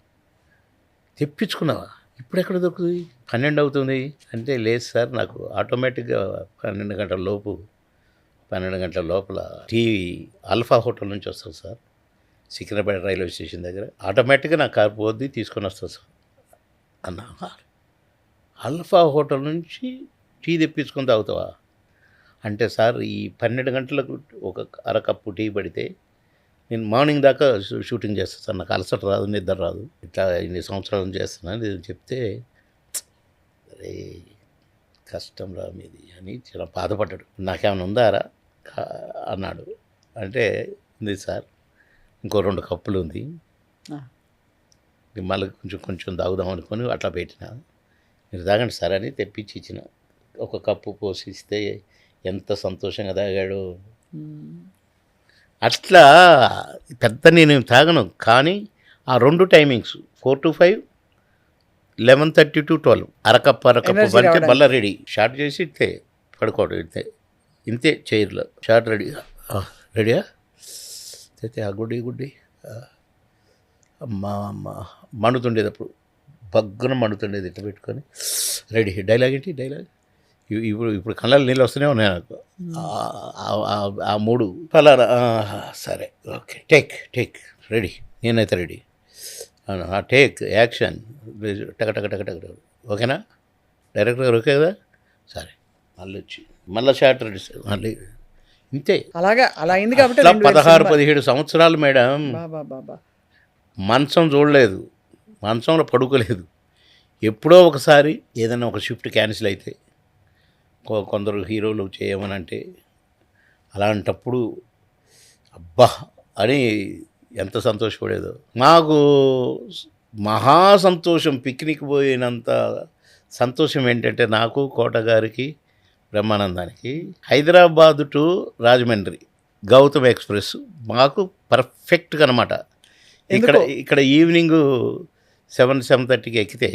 తెప్పించుకున్నావా? ఇప్పుడు ఎక్కడ దొరుకుతుంది? 12 అవుతుంది అంటే, లేదు సార్ నాకు ఆటోమేటిక్గా 12 గంటల లోపల టీ అల్ఫా హోటల్ నుంచి వస్తుంది సార్, సికింద్రాబాద్ రైల్వే స్టేషన్ దగ్గర. ఆటోమేటిక్గా నా కారు పోద్ది, తీసుకొని వస్తుంది సార్ అన్నా. అల్ఫా హోటల్ నుంచి టీ తెప్పించుకొని తాగుతావా అంటే, సార్ ఈ 12 గంటలకు ఒక అరకప్పు టీ పడితే నేను మార్నింగ్ దాకా షూటింగ్ చేస్తాను సార్, నాకు అలసట రాదు, నిద్ర రాదు, ఇట్లా ఇన్ని సంవత్సరాలు చేస్తున్నాను నేను చెప్తే, అరే కష్టం రా మీది అని చాలా బాధపడ్డాడు. నాకేమైనా ఉందారా అన్నాడు. అంటే ఉంది సార్, ఇంకో 2 కప్పులు ఉంది, మళ్ళీ కొంచెం తాగుదాం అనుకొని అట్లా పెట్టిన, మీరు తాగండి సార్ అని తెప్పించి ఇచ్చిన. ఒక కప్పు పోసిస్తే ఎంత సంతోషంగా తాగాడు. అట్లా పెద్ద నేను తాగను, కానీ ఆ 2 టైమింగ్స్ 4 to 5, 11:30 to 12 అరకప్పు Energy పడితే రావడానికి. మళ్ళీ రెడీ షార్ట్ చేసి ఇట్టే పడుకోవడం, ఇంతే చైర్లో షార్ట్ రెడీయా అయితే ఆ గుడ్డి అమ్మ మండుతుండేది, అప్పుడు బగ్గున మండుతుండేది, ఇట్లా పెట్టుకొని రెడీ డైలాగ్ ఇప్పుడు కళ్ళలో నీళ్ళు వస్తూనే ఉన్నాయి నాకు. ఆ 3 ఫలానా సరే ఓకే టేక్ రెడీ, నేనైతే రెడీ, టేక్ యాక్షన్ టక ఓకేనా డైరెక్టర్ గారు, ఓకే కదా, సరే మళ్ళీ వచ్చి మళ్ళీ షార్ట్ రెడీ మళ్ళీ ఇంతే. అలాగా అలా అయింది కాబట్టి అట్లా 2000 16-17 సంవత్సరాలు మేడం. బాబా మంచం చూడలేదు, మంచంలో పడుకోలేదు. ఎప్పుడో ఒకసారి ఏదైనా ఒక షిఫ్ట్ క్యాన్సిల్ అయితే కొందరు హీరోలు చేయమని అంటే, అలాంటప్పుడు అబ్బా అని ఎంత సంతోషపడేదో. మాకు మహా సంతోషం, పిక్నిక్ పోయినంత సంతోషం ఏంటంటే నాకు, కోట గారికి, బ్రహ్మానందానికి హైదరాబాద్ టు రాజమండ్రి గౌతమ్ ఎక్స్ప్రెస్ మాకు పర్ఫెక్ట్గా అనమాట. ఇక్కడ ఈవినింగ్ 7-7:30కి ఎక్కితే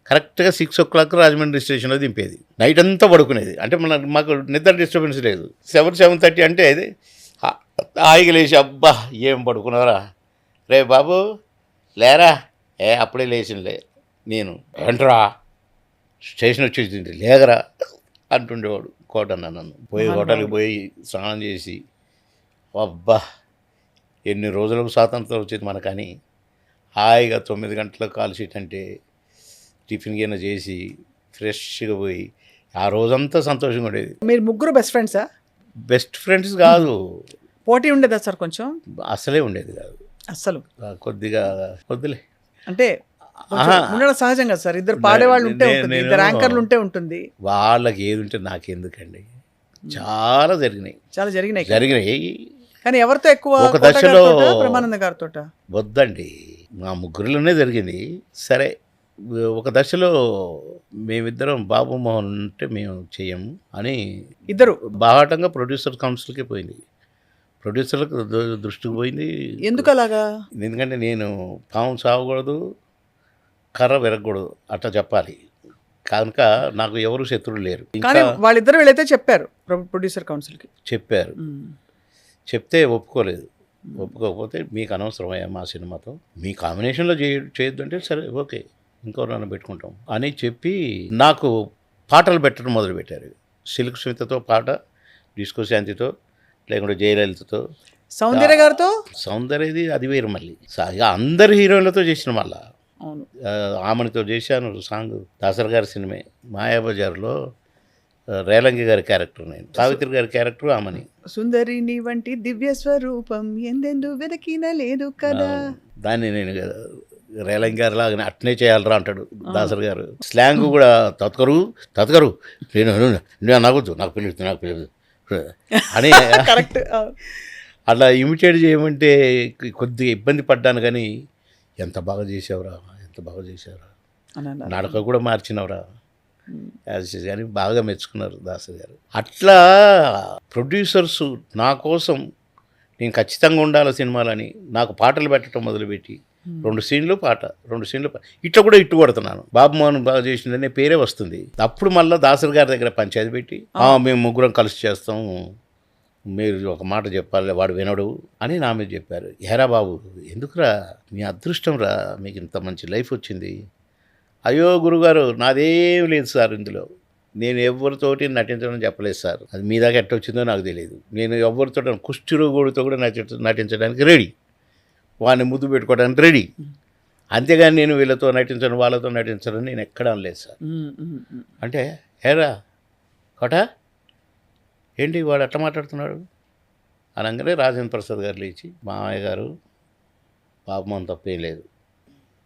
కరెక్ట్గా 6 o'clock రాజమండ్రి స్టేషన్లో దింపేది. నైట్ అంతా పడుకునేది, అంటే మాకు నిద్ర డిస్టర్బెన్స్ లేదు. 7-7:30 అంటే అది హాయిగా లేచి, అబ్బా ఏం పడుకున్నారా రే బాబు లేరా, అప్పుడే లేచినలే నేను, ఏంట్రా స్టేషన్ వచ్చేసింది లేగరా అంటుండేవాడు కోటన్న. నన్ను పోయి హోటల్కి పోయి స్నానం చేసి, అబ్బా ఎన్ని రోజులకు స్వాతంత్రం వచ్చింది మనకని హాయిగా 9 గంటలకు కాల్ షీట్ అంటే టిఫిన్ గిన్నె చేసి ఫ్రెష్గా పోయి ఆ రోజంతా సంతోషంగా ఉండేది. మీరు ముగ్గురు బెస్ట్ ఫ్రెండ్సా? బెస్ట్ ఫ్రెండ్స్ కాదు, పోటీ ఉండేదా సార్ కొంచెం? అసలే ఉండేది కాదు, అస్సలు కొద్దిగా వద్దులే అంటే కొంచెం ఉండడం సహజం కదా సార్, ఇద్దరు పాడేవాళ్ళు ఉంటే ఉంటుంది, ఇద్దరు యాంకర్లు ఉంటే ఉంటుంది. వాళ్ళకి ఏది ఉంటే నాకెందుకండి, చాలా జరిగినాయి. కానీ ఎవరితో ఎక్కువ? ఒక దశలో బ్రహ్మానంద గారితో వద్దండి, మా ముగ్గురిలోనే జరిగింది. సరే ఒక దశలో మేమిద్దరం బాబు మోహన్ ఉంటే మేము చెయ్యము అని ఇద్దరు బాహాటంగా ప్రొడ్యూసర్ కౌన్సిల్కి పోయింది. ప్రొడ్యూసర్లకు దృష్టికి పోయింది. ఎందుకు అలాగా? ఎందుకంటే నేను పాము సాగకూడదు, కర్ర విరగకూడదు అట్లా చెప్పాలి కనుక నాకు ఎవరు శత్రువులు లేరు. కానీ వాళ్ళిద్దరు వెళ్ళైతే చెప్పారు ప్రొడ్యూసర్ కౌన్సిల్కి, చెప్పారు. చెప్తే ఒప్పుకోకపోతే మీకు అనవసరమయ్యా మా సినిమాతో, మీ కాంబినేషన్లో చేయొద్దు అంటే సరే ఓకే ఇంకోరన్నా పెట్టుకుంటాం అని చెప్పి నాకు పాటలు పెట్టడం మొదలుపెట్టారు. సిల్క్ స్మితతో పాట, డిస్కో శాంతితో, లేకుంటే జయలలితతో, సౌందర్య గారితో. సౌందర్యది అది వేరు. మళ్ళీ అందరు హీరోయిన్లతో చేసిన, మళ్ళా అవును ఆమెనితో చేశాను సాంగ్. దాసర్ గారి సినిమే మాయాబజార్లో రేలంగి గారి క్యారెక్టర్, నేను సావిత్రి గారి క్యారెక్టర్ ఆమెని. సుందరి నీ వంటి దివ్య స్వరూపం ఎందెందు వెదకిన లేదు కదా, దాన్ని నేను రేలంగి గారి లాగా అట్నే చేయాలరా అంటాడు దాసర్ గారు. స్లాంగ్ కూడా తతకరు నేను నవ్వద్దు, నాకు పిల్లలు అని కరెక్ట్. అట్లా ఇమిటేట్ చేయమంటే కొద్దిగా ఇబ్బంది పడ్డాను, కానీ ఎంత బాగా చేసావురా నడక కూడా మార్చినవరా కానీ బాగా మెచ్చుకున్నారు దాసరి గారు. అట్లా ప్రొడ్యూసర్స్ నా కోసం నేను ఖచ్చితంగా ఉండాలి సినిమాలని నాకు పాటలు పెట్టడం మొదలుపెట్టి 2 సీన్లు పాట ఇట్లా కూడా ఇట్టు కొడుతున్నాను. బాబు మోహన్ బాగా చేసిందనే పేరే వస్తుంది. అప్పుడు మళ్ళీ దాసరి గారి దగ్గర పంచాయతీ పెట్టి మేము ముగ్గురం కలిసి చేస్తాం, మీరు ఒక మాట చెప్పాలి, వాడు వినడు అని నా మీద చెప్పారు. ఏరా బాబు ఎందుకురా, మీ అదృష్టం రా, మీకు ఇంత మంచి లైఫ్ వచ్చింది. అయ్యో గురుగారు నాదేం లేదు సార్, ఇందులో నేను ఎవరితోటి నటించడం చెప్పలేదు సార్, అది మీ దాకా ఎట్టొచ్చిందో నాకు తెలియదు. నేను ఎవరితో కుష్ఠరోగుడితో కూడా నటించడానికి రెడీ, వాడిని ముద్దు పెట్టుకోవడానికి రెడీ, అంతేగాని నేను వీళ్ళతో నటించను వాళ్ళతో నటించను నేను ఎక్కడ అనలేదు సార్. అంటే ఏరా కోట ఏంటి వాడు అట్లా మాట్లాడుతున్నాడు అనగానే రాజేంద్ర ప్రసాద్ గారు లేచి మామయ్య గారు బాబుమోహన్ తప్పేం లేదు,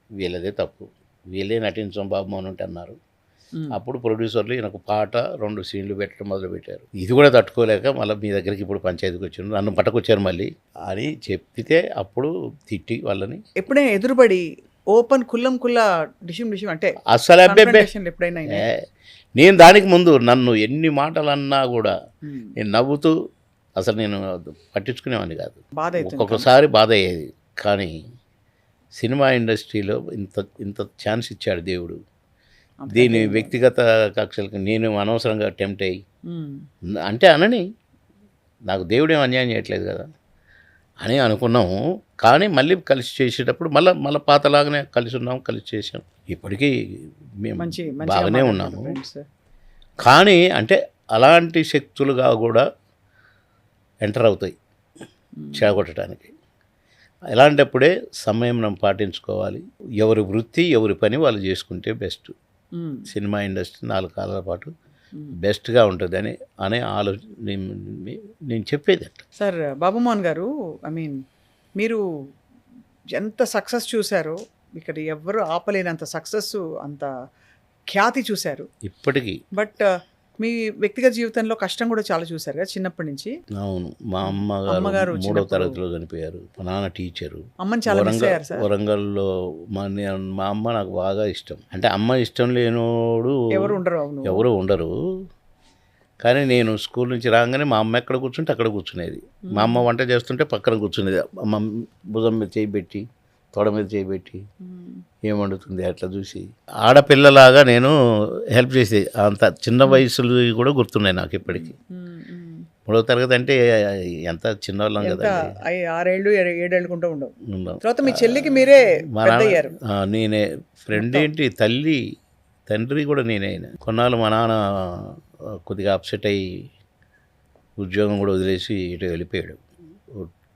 వీళ్ళదే తప్పు, వీళ్ళే నటించాం బాబుమోహన్ అంటే అన్నారు. అప్పుడు ప్రొడ్యూసర్లు ఈయనకు పాట 2 సీన్లు పెట్టడం మొదలుపెట్టారు. ఇది కూడా తట్టుకోలేక మళ్ళీ మీ దగ్గరికి ఇప్పుడు పంచాయతీకి వచ్చారు, నన్ను పట్టుకొచ్చారు మళ్ళీ అని చెప్పితే అప్పుడు తిట్టి వాళ్ళని ఎప్పుడైనా ఎదురుబడి ఓపెన్ కుల్లం కుల్లా డిషిమ్ అంటే అస్సలు అబ్బే confrontation ఎప్పుడైనా అయినాయా? నేను దానికి ముందు నన్ను ఎన్ని మాటలు అన్నా కూడా నేను నవ్వుతూ అసలు నేను పట్టించుకునేవాడిని కాదు. బాధ అవుతుంది. ఒక్కొక్కసారి బాధ అయ్యేది. కానీ సినిమా ఇండస్ట్రీలో ఇంత ఛాన్స్ ఇచ్చాడు దేవుడు. దీని వ్యక్తిగత కక్షలకు నేను అనవసరంగా టెంప్ట్ అయ్యి అంటే అనని నాకు దేవుడేం అన్యాయం చేయట్లేదు కదా అని అనుకున్నాము. కానీ మళ్ళీ కలిసి చేసేటప్పుడు మళ్ళీ పాతలాగానే కలిసి ఉన్నాము, కలిసి చేసాం. ఇప్పటికీ మేము బాగానే ఉన్నాము. కానీ అంటే అలాంటి శక్తులుగా కూడా ఎంటర్ అవుతాయి చెడగొట్టడానికి. ఎలాంటప్పుడే సమయం పాటించుకోవాలి. ఎవరి వృత్తి ఎవరి పని వాళ్ళు చేసుకుంటే బెస్ట్. సినిమా ఇండస్ట్రీ 4 కాలాల పాటు బెస్ట్గా ఉంటుంది అనే ఆలోచన నేను చెప్పేది అట్లా. సార్ బాబుమోహన్ గారు, మీరు ఎంత సక్సెస్ చూశారో, ఇక్కడ ఎవ్వరు ఆపలేనంత సక్సెస్, అంత ఖ్యాతి చూశారు ఇప్పటికీ. బట్ మీ వ్యక్తిగత జీవితంలో కష్టం కూడా చాలా చూశారు కదా చిన్నప్పటి నుంచి. అవును, మా అమ్మగారు 3వ తరగతిలో చనిపోయారు. మా నాన్న టీచరు. అమ్మని చాలా మిస్ అయ్యారు సార్. వరంగల్లో మా అమ్మ నాకు బాగా ఇష్టం. అంటే అమ్మ ఇష్టం లేనోడు ఎవరు ఉండరు. కానీ నేను స్కూల్ నుంచి రాగానే మా అమ్మ ఎక్కడ కూర్చుంటే అక్కడ కూర్చునేది. మా అమ్మ వంట చేస్తుంటే పక్కన కూర్చునేది. అమ్మ భుజం మీద చేయబెట్టి, తొడ మీద చేయబెట్టి ఏం వండుతుంది అట్లా చూసి ఆడపిల్లలాగా నేను హెల్ప్ చేసేది. అంత చిన్న వయసులు కూడా గుర్తున్నాయి నాకు ఇప్పటికీ. 3వ తరగతి అంటే ఎంత చిన్నవాళ్ళం కదా, 6 ఏళ్ళు 7 ఏళ్ళకుంటూ ఉండవు. తర్వాత మీ చెల్లికి మీరే పెద్దయ్యారు. నేనే ఫ్రెండ్ ఏంటి, తండ్రి కూడా నేనే. కొన్నాళ్ళు మా నాన్న కొద్దిగా అప్సెట్ అయ్యి ఉద్యోగం కూడా వదిలేసి ఇటు వెళ్ళిపోయాడు.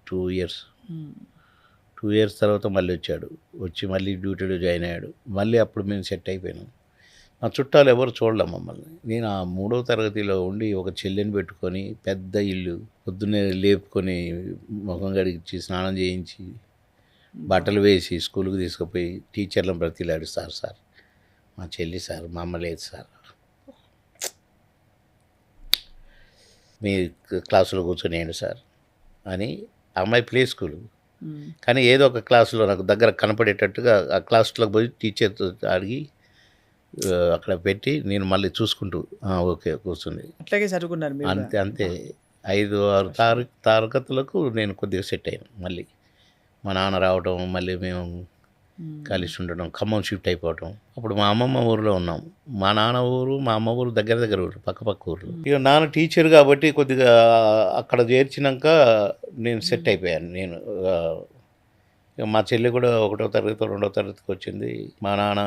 2 ఇయర్స్. 2 ఇయర్స్ తర్వాత మళ్ళీ వచ్చి మళ్ళీ డ్యూటీలో జాయిన్ అయ్యాడు. మళ్ళీ అప్పుడు మేము సెట్ అయిపోయినాం. మా చుట్టాలు ఎవరు చూడలేం మమ్మల్ని. నేను ఆ 3వ తరగతిలో ఉండి ఒక చెల్లిని పెట్టుకొని పెద్ద ఇల్లు పొద్దున్నే లేపుకొని ముఖం కడిగించి స్నానం చేయించి బట్టలు వేసి స్కూల్కి తీసుకుపోయి టీచర్లను బ్రతిలాడు. సార్ మా చెల్లి సార్, మా అమ్మ లేదు సార్, మీ క్లాసులో కూర్చొని సార్ అని. అమ్మాయి ప్లే స్కూలు, కానీ ఏదో ఒక క్లాసులో నాకు దగ్గర కనపడేటట్టుగా ఆ క్లాస్లోకి పోయి టీచర్తో అడిగి అక్కడ పెట్టి నేను మళ్ళీ చూసుకుంటూ ఓకే కూర్చుంది. అట్లాగే చదువుకున్నారు అంతే 5-6 తరగతులకు నేను కొద్దిగా సెట్ అయ్యాను. మళ్ళీ మా నాన్న రావటం, మళ్ళీ మేము కలిసి ఉండడం, ఖమ్మం షిఫ్ట్ అయిపోవటం. అప్పుడు మా అమ్మమ్మ ఊరిలో ఉన్నాం. మా నాన్న ఊరు మా అమ్మ ఊరు దగ్గర ఊరు, పక్క ఊర్లు. ఇక నాన్న టీచర్ కాబట్టి కొద్దిగా అక్కడ చేర్చినాక నేను సెట్ అయిపోయాను. నేను మా చెల్లి కూడా 1వ తరగతి 2వ తరగతికి వచ్చింది. మా నాన్న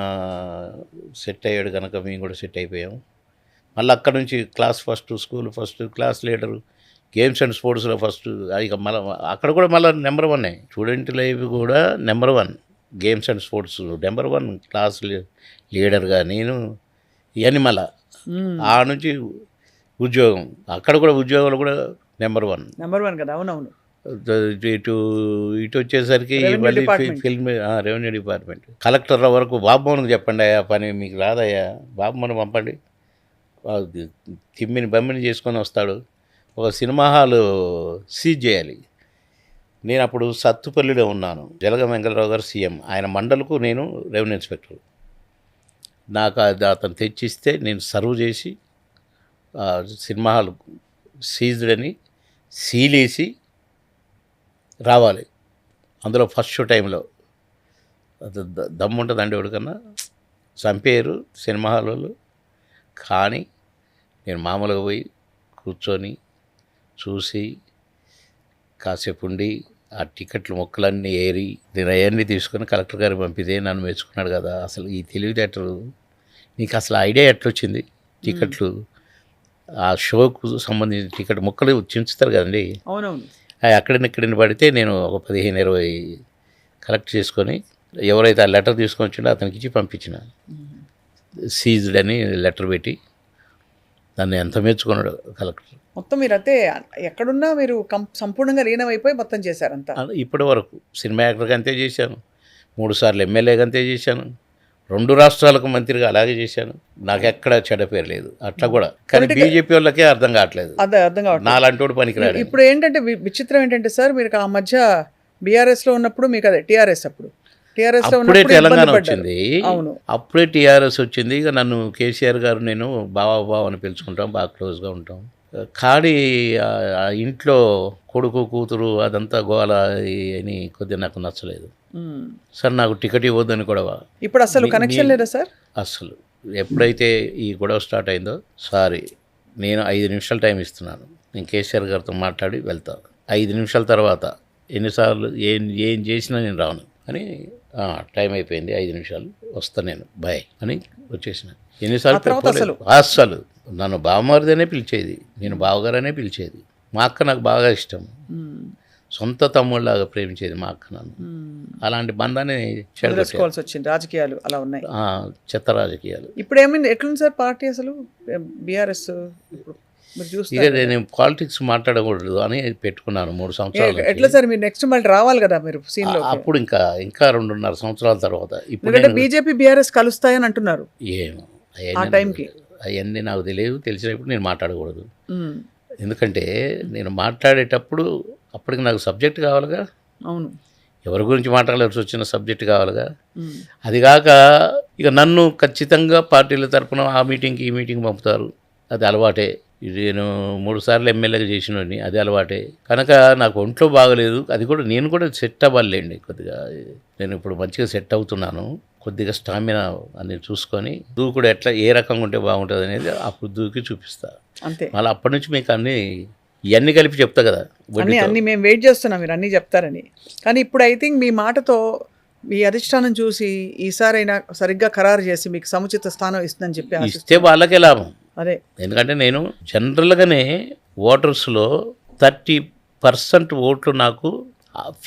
సెట్ అయ్యాడు కనుక మేము కూడా సెట్ అయిపోయాము. మళ్ళీ అక్కడ నుంచి class first, school first, class leader, games and స్పోర్ట్స్లో ఫస్ట్. ఇక మళ్ళీ అక్కడ కూడా మళ్ళీ నెంబర్ 1. స్టూడెంట్ లైఫ్ కూడా number 1, games and sports number 1, class లీడర్గా నేను. ఇవన్నీ మళ్ళా ఆ నుంచి ఉద్యోగం, అక్కడ కూడా ఉద్యోగాలు కూడా నెంబర్ 1 కదా. అవునవును. ఇటు వచ్చేసరికి మళ్ళీ ఫిల్మ్ రెవెన్యూ డిపార్ట్మెంట్, కలెక్టర్ వరకు. బాబుమోహన్కి చెప్పండి అయ్యా పని, మీకు రాదయ్యా, బాబుమోహన్ పంపండి, బమ్మిని చేసుకొని వస్తాడు. ఒక సినిమా హాలు సీజ్ చేయాలి. నేను అప్పుడు సత్తుపల్లిలో ఉన్నాను. జలగ వెంకటరావు గారు సీఎం, ఆయన మండలకు నేను రెవెన్యూ ఇన్స్పెక్టర్. నాకు అతను తెచ్చిస్తే నేను సర్వ్ చేసి సినిమా హాల్ సీజ్డ్ అని సీలేసి రావాలి. అందులో ఫస్ట్ షో టైంలో అది దమ్ముంటుందండి ఎవరికన్నా. చంపేరు సినిమా హాల్ వాళ్ళు. కానీ నేను మామూలుగా పోయి కూర్చొని చూసి కాసేపు ఉండి ఆ టికెట్లు మొక్కలన్నీ ఏరి నేను అవన్నీ తీసుకొని కలెక్టర్ గారికి పంపితే నన్ను మెచ్చుకున్నాడు కదా. అసలు ఈ తెలివితేటలు నీకు అసలు ఐడియా ఎట్లొచ్చింది? టికెట్లు ఆ షోకు సంబంధించిన టికెట్ ముక్కలు చించుతారు కదండి. అవునవును. అక్కడిని పడితే నేను ఒక 15-20 కలెక్ట్ చేసుకొని ఎవరైతే ఆ లెటర్ తీసుకొని వచ్చిండో అతనికి ఇచ్చి పంపించిన. సీజ్డ్ అని లెటర్ పెట్టి దాన్ని ఎంత మెచ్చుకున్నాడు కలెక్టర్. మొత్తం మీరైతే ఎక్కడున్నా మీరు సంపూర్ణంగా లీనమైపోయి మొత్తం చేశారంతా. ఇప్పటి వరకు సినిమా యాక్టర్గా అంతే చేశాను, 3 సార్లు ఎమ్మెల్యేగా అంతే చేశాను, 2 రాష్ట్రాలకు మంత్రిగా అలాగే చేశాను. నాకు ఎక్కడ చెడ్డ పేరు లేదు అట్లా కూడా. కానీ బీజేపీ వాళ్ళకే అర్థం కావట్లేదు, అదే అర్థం కావట్లేదు. నాలాంటి వాడు పనికిరాడు. ఇప్పుడు ఏంటంటే విచిత్రం ఏంటంటే సార్, మీరు ఆ మధ్య బీఆర్ఎస్లో ఉన్నప్పుడు మీకు అదే టీఆర్ఎస్ టీఆర్ఎస్లో అప్పుడే తెలంగాణ వచ్చింది, అవును అప్పుడే టీఆర్ఎస్ వచ్చింది. ఇక నన్ను కేసీఆర్ గారు నేను బావ అని పిలుచుకుంటాం, బాగా క్లోజ్గా ఉంటాం. కానీ ఆ ఇంట్లో కొడుకు కూతురు అదంతా గోల అని కొద్దిగా నాకు నచ్చలేదు సార్. నాకు టికెట్ ఇవ్వద్దని గొడవ. ఇప్పుడు అసలు కనెక్షన్ లేదా సార్? అసలు ఎప్పుడైతే ఈ గొడవ స్టార్ట్ అయిందో, సారీ నేను 5 నిమిషాలు టైం ఇస్తున్నాను, నేను కేసీఆర్ గారితో మాట్లాడి వెళ్తాను. 5 నిమిషాల తర్వాత ఎన్నిసార్లు ఏం చేసినా నేను రాను అని టైం అయిపోయింది, 5 నిమిషాలు వస్తా నేను బాయ్ అని వచ్చేసిన. ఎన్నిసార్లు అస్సలు నన్ను బావమరిదనే పిలిచేది, నేను బావగారనే పిలిచేది. మా అక్క నాకు బాగా ఇష్టం, సొంత తమ్ముళ్ళలాగా ప్రేమించేది మా అక్క నన్ను. అలాంటి బంధాన్ని చెడగొట్టుకోవాల్సి వచ్చింది. రాజకీయాలు అలా ఉన్నాయి, చెత్త రాజకీయాలు. ఇప్పుడు ఏమైంది, ఎట్లుంది సార్ పార్టీ అసలు బీఆర్ఎస్? ఇక నేను పాలిటిక్స్ మాట్లాడకూడదు అని పెట్టుకున్నాను 3 సంవత్సరాలు. ఎట్లా సార్ మీరు నెక్స్ట్ మళ్ళీ రావాలి కదా మీరు సీన్ లో? అప్పుడు ఇంకా 2.5 సంవత్సరాల తర్వాత. ఇప్పుడు బీజేపీ బీఆర్ఎస్ కలుస్తాయని అంటున్నారు. ఏమో ఆ టైంకి అవన్నీ నాకు తెలియదు, తెలిసినప్పుడు నేను మాట్లాడకూడదు. ఎందుకంటే నేను మాట్లాడేటప్పుడు అప్పటికి నాకు సబ్జెక్ట్ కావాలిగా. అవును, ఎవరి గురించి మాట్లాడాల్సి వచ్చిన సబ్జెక్ట్ కావాలిగా. అది కాక ఇక నన్ను ఖచ్చితంగా పార్టీల తరపున ఆ మీటింగ్కి ఈ మీటింగ్ పంపుతారు, అది అలవాటే. నేను 3 సార్లు ఎమ్మెల్యేగా చేసినోని, అది అలవాటే. కనుక నాకు ఒంట్లో బాగలేదు, అది కూడా నేను కూడా సెట్ అవ్వాలండి కొద్దిగా. నేను ఇప్పుడు మంచిగా సెట్ అవుతున్నాను, కొద్దిగా స్టామినా అని చూసుకొని దూకుడు ఎట్లా ఏ రకంగా ఉంటే బాగుంటుంది అనేది అప్పుడు దూకి చూపిస్తా అంతే. మళ్ళీ అప్పటి నుంచి మీకు ఇవన్నీ కలిపి చెప్తా కదా. అన్ని మేము వెయిట్ చేస్తున్నాం మీరు అన్నీ చెప్తారని. కానీ ఇప్పుడు ఐ థింక్ మీ మాటతో మీ అధిష్టానం చూసి ఈసారైనా సరిగ్గా ఖరారు చేసి మీకు సముచిత స్థానం ఇస్తుందని చెప్పి ఇస్తే వాళ్ళకే లాభం. అదే, ఎందుకంటే నేను జనరల్గానే ఓటర్స్లో 30% ఓట్లు నాకు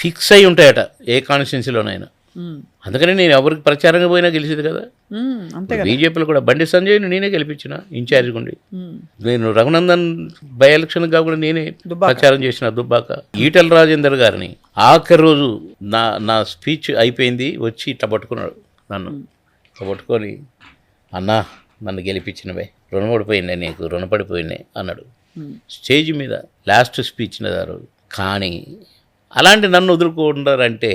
ఫిక్స్ అయి ఉంటాయట ఏ కాన్స్టిట్యున్సీలోనైనా. అందుకని నేను ఎవరికి ప్రచారంగా పోయినా గెలిచేది కదా. అంతే. బీజేపీలో కూడా బండి సంజయ్ని నేనే గెలిపించిన ఇన్ఛార్జ్గా ఉండి. నేను రఘునందన్ బై ఎలక్షన్ కాకుండా నేనే ప్రచారం చేసిన దుబ్బాక. ఈటెల రాజేందర్ గారిని ఆఖరి రోజు నా స్పీచ్ అయిపోయింది, వచ్చి ఇట్లా పట్టుకున్నాడు నన్ను. ఇట్లా పట్టుకొని, అన్నా నన్ను గెలిపించినవే, రుణపడిపోయినాయి, నీకు రుణపడిపోయినాయి అన్నాడు స్టేజ్ మీద లాస్ట్ స్పీచ్ దారు. కానీ అలాంటి నన్ను వదులుకుంటారంటే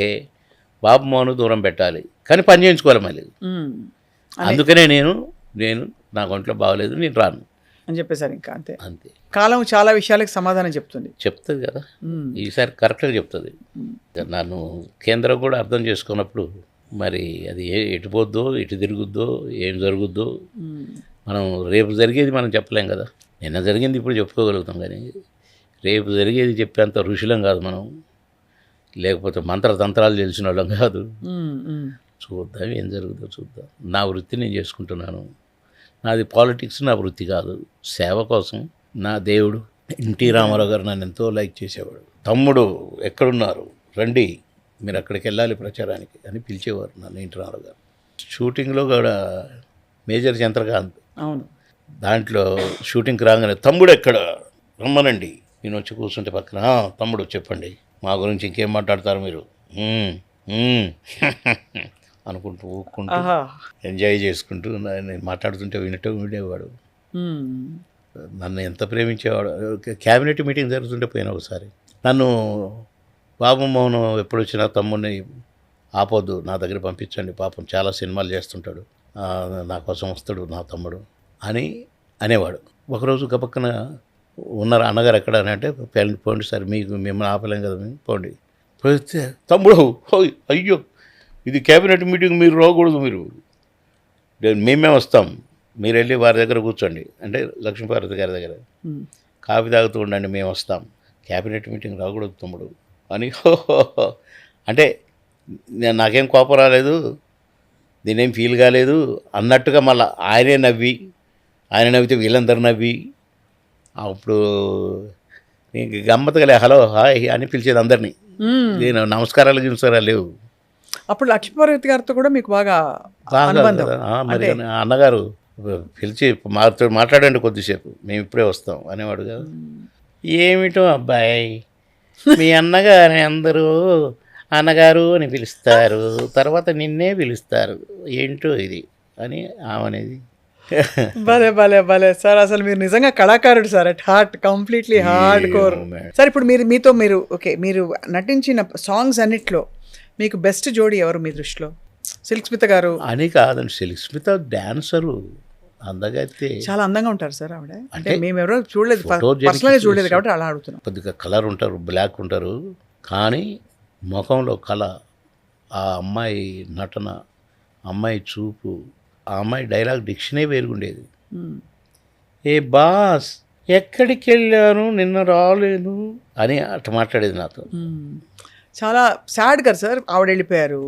బాబు మోహన్ దూరం పెట్టాలి, కానీ పని చేయించుకోవాలి మళ్ళీ. అందుకనే నేను నాకు ఒంట్లో బాగలేదు, నేను రాను అని చెప్పేసారు. ఇంకా అంతే. కాలం చాలా విషయాలకు సమాధానం చెప్తుంది కదా. ఈసారి కరెక్ట్గా చెప్తుంది. నన్ను కేంద్రం కూడా అర్థం చేసుకున్నప్పుడు మరి అది ఎటు పోద్దో, ఎటు తిరుగుద్దో, ఏం జరుగుద్దో మనం రేపు జరిగేది మనం చెప్పలేం కదా. నిన్న జరిగింది ఇప్పుడు చెప్పుకోగలుగుతాం, కానీ రేపు జరిగేది చెప్పేంత ఋషులం కాదు మనం, లేకపోతే మంత్రతంత్రాలు తెలిసిన వాళ్ళం కాదు. చూద్దాం ఏం జరుగుతుందో చూద్దాం. నా వృత్తి నేను చేసుకుంటున్నాను, నాది పాలిటిక్స్ నా వృత్తి కాదు, సేవ కోసం. నా దేవుడు ఎన్టీ రామారావు గారు నన్ను ఎంతో లైక్ చేసేవాడు. తమ్ముడు ఎక్కడున్నారు రండి, మీరు అక్కడికి వెళ్ళాలి ప్రచారానికి అని పిలిచేవారు నన్ను ఎన్టీ రామారావు గారు. షూటింగ్లో కూడా మేజర్ చంద్రకాంత్, అవును, దాంట్లో షూటింగ్కి రాగానే తమ్ముడు ఎక్కడ రమ్మనండి, నేను వచ్చి కూర్చుంటే పక్కన, తమ్ముడు చెప్పండి మా గురించి ఇంకేం మాట్లాడతారు మీరు అనుకుంటూ ఊక్కుంటూ ఎంజాయ్ చేసుకుంటూ నేను మాట్లాడుతుంటే వినేవాడు. నన్ను ఎంత ప్రేమించేవాడు. క్యాబినెట్ మీటింగ్ జరుగుతుంటే పోయినా ఒకసారి నన్ను, బాబు మోహన్ ఎప్పుడు వచ్చినా తమ్ముడిని ఆపొద్దు, నా దగ్గర పంపించండి, పాపం చాలా సినిమాలు చేస్తుంటాడు, నా కోసం వస్తాడు నా తమ్ముడు అని అనేవాడు. ఒకరోజు గబక్కన ఉన్నారు అన్నగారు ఎక్కడ అని అంటే, పోండి సార్, మిమ్మల్ని ఆపలేం కదా మేము, పోండి. పోతే తమ్ముడు అయ్యో ఇది క్యాబినెట్ మీటింగ్, మీరు రాకూడదు, మేమే వస్తాం, మీరు వెళ్ళి వారి దగ్గర కూర్చోండి అంటే లక్ష్మీపార్వతి గారి దగ్గర కాఫీ తాగుతూ ఉండండి, మేము వస్తాం, క్యాబినెట్ మీటింగ్ రాకూడదు తమ్ముడు అని. అంటే నాకేం కోపం రాలేదు, నేనేం ఫీల్ కాలేదు అన్నట్టుగా మళ్ళీ ఆయన నవ్వితే వీళ్ళందరూ నవ్వి, అప్పుడు గమ్మత్తుగా హలో హాయ్ అని పిలిచేది అందరినీ. నేను నమస్కారాలు లేవు. అప్పుడు లక్ష్మీపార్వతి గారితో కూడా మీకు బాగా బాగా అనుబంధం కదా. మరి అంటే అన్నగారు పిలిచి మాతో మాట్లాడండి కొద్దిసేపు, మేము ఇప్పుడే వస్తాం అనేవాడు కదా. ఏమిటో అబ్బాయి, మీ అన్నగారిని అందరూ అన్నగారు అని పిలుస్తారు, తర్వాత నిన్నే పిలుస్తారు, ఏంటో ఇది అని ఆమెనేది. భలే భలే భలే సార్, అసలు మీరు నిజంగా కళాకారుడు sir, at heart, completely hard core sir. ఇప్పుడు మీరు ఓకే, మీరు నటించిన సాంగ్స్ అన్నిట్లో మీకు బెస్ట్ జోడీ ఎవరు మీ దృష్టిలో? సిల్క్ స్మిత గారు అని కాదండి, సిల్క్ డాన్సరు అందగైతే చాలా అందంగా ఉంటారు సార్ ఆవిడ. అంటే అంటే మేము ఎవరో చూడలేదు, photogenic పర్సనల్గా చూడలేదు చూసి- కాబట్టి అలా అడుగుతున్నాం. కొద్దిగా కలర్ ఉంటారు, బ్లాక్ ఉంటారు, కానీ ముఖంలో కళ, ఆ అమ్మాయి నటన, అమ్మాయి చూపు, ఆ అమ్మాయి డైలాగ్ డిక్షనే వేరుగుండేది. ఏ బాస్ ఎక్కడికి వెళ్ళాను నిన్న రాలేను అని అట్లా మాట్లాడేది నాతో. చాలా సాడ్ గారు సార్, ఆవిడ వెళ్ళిపోయారు.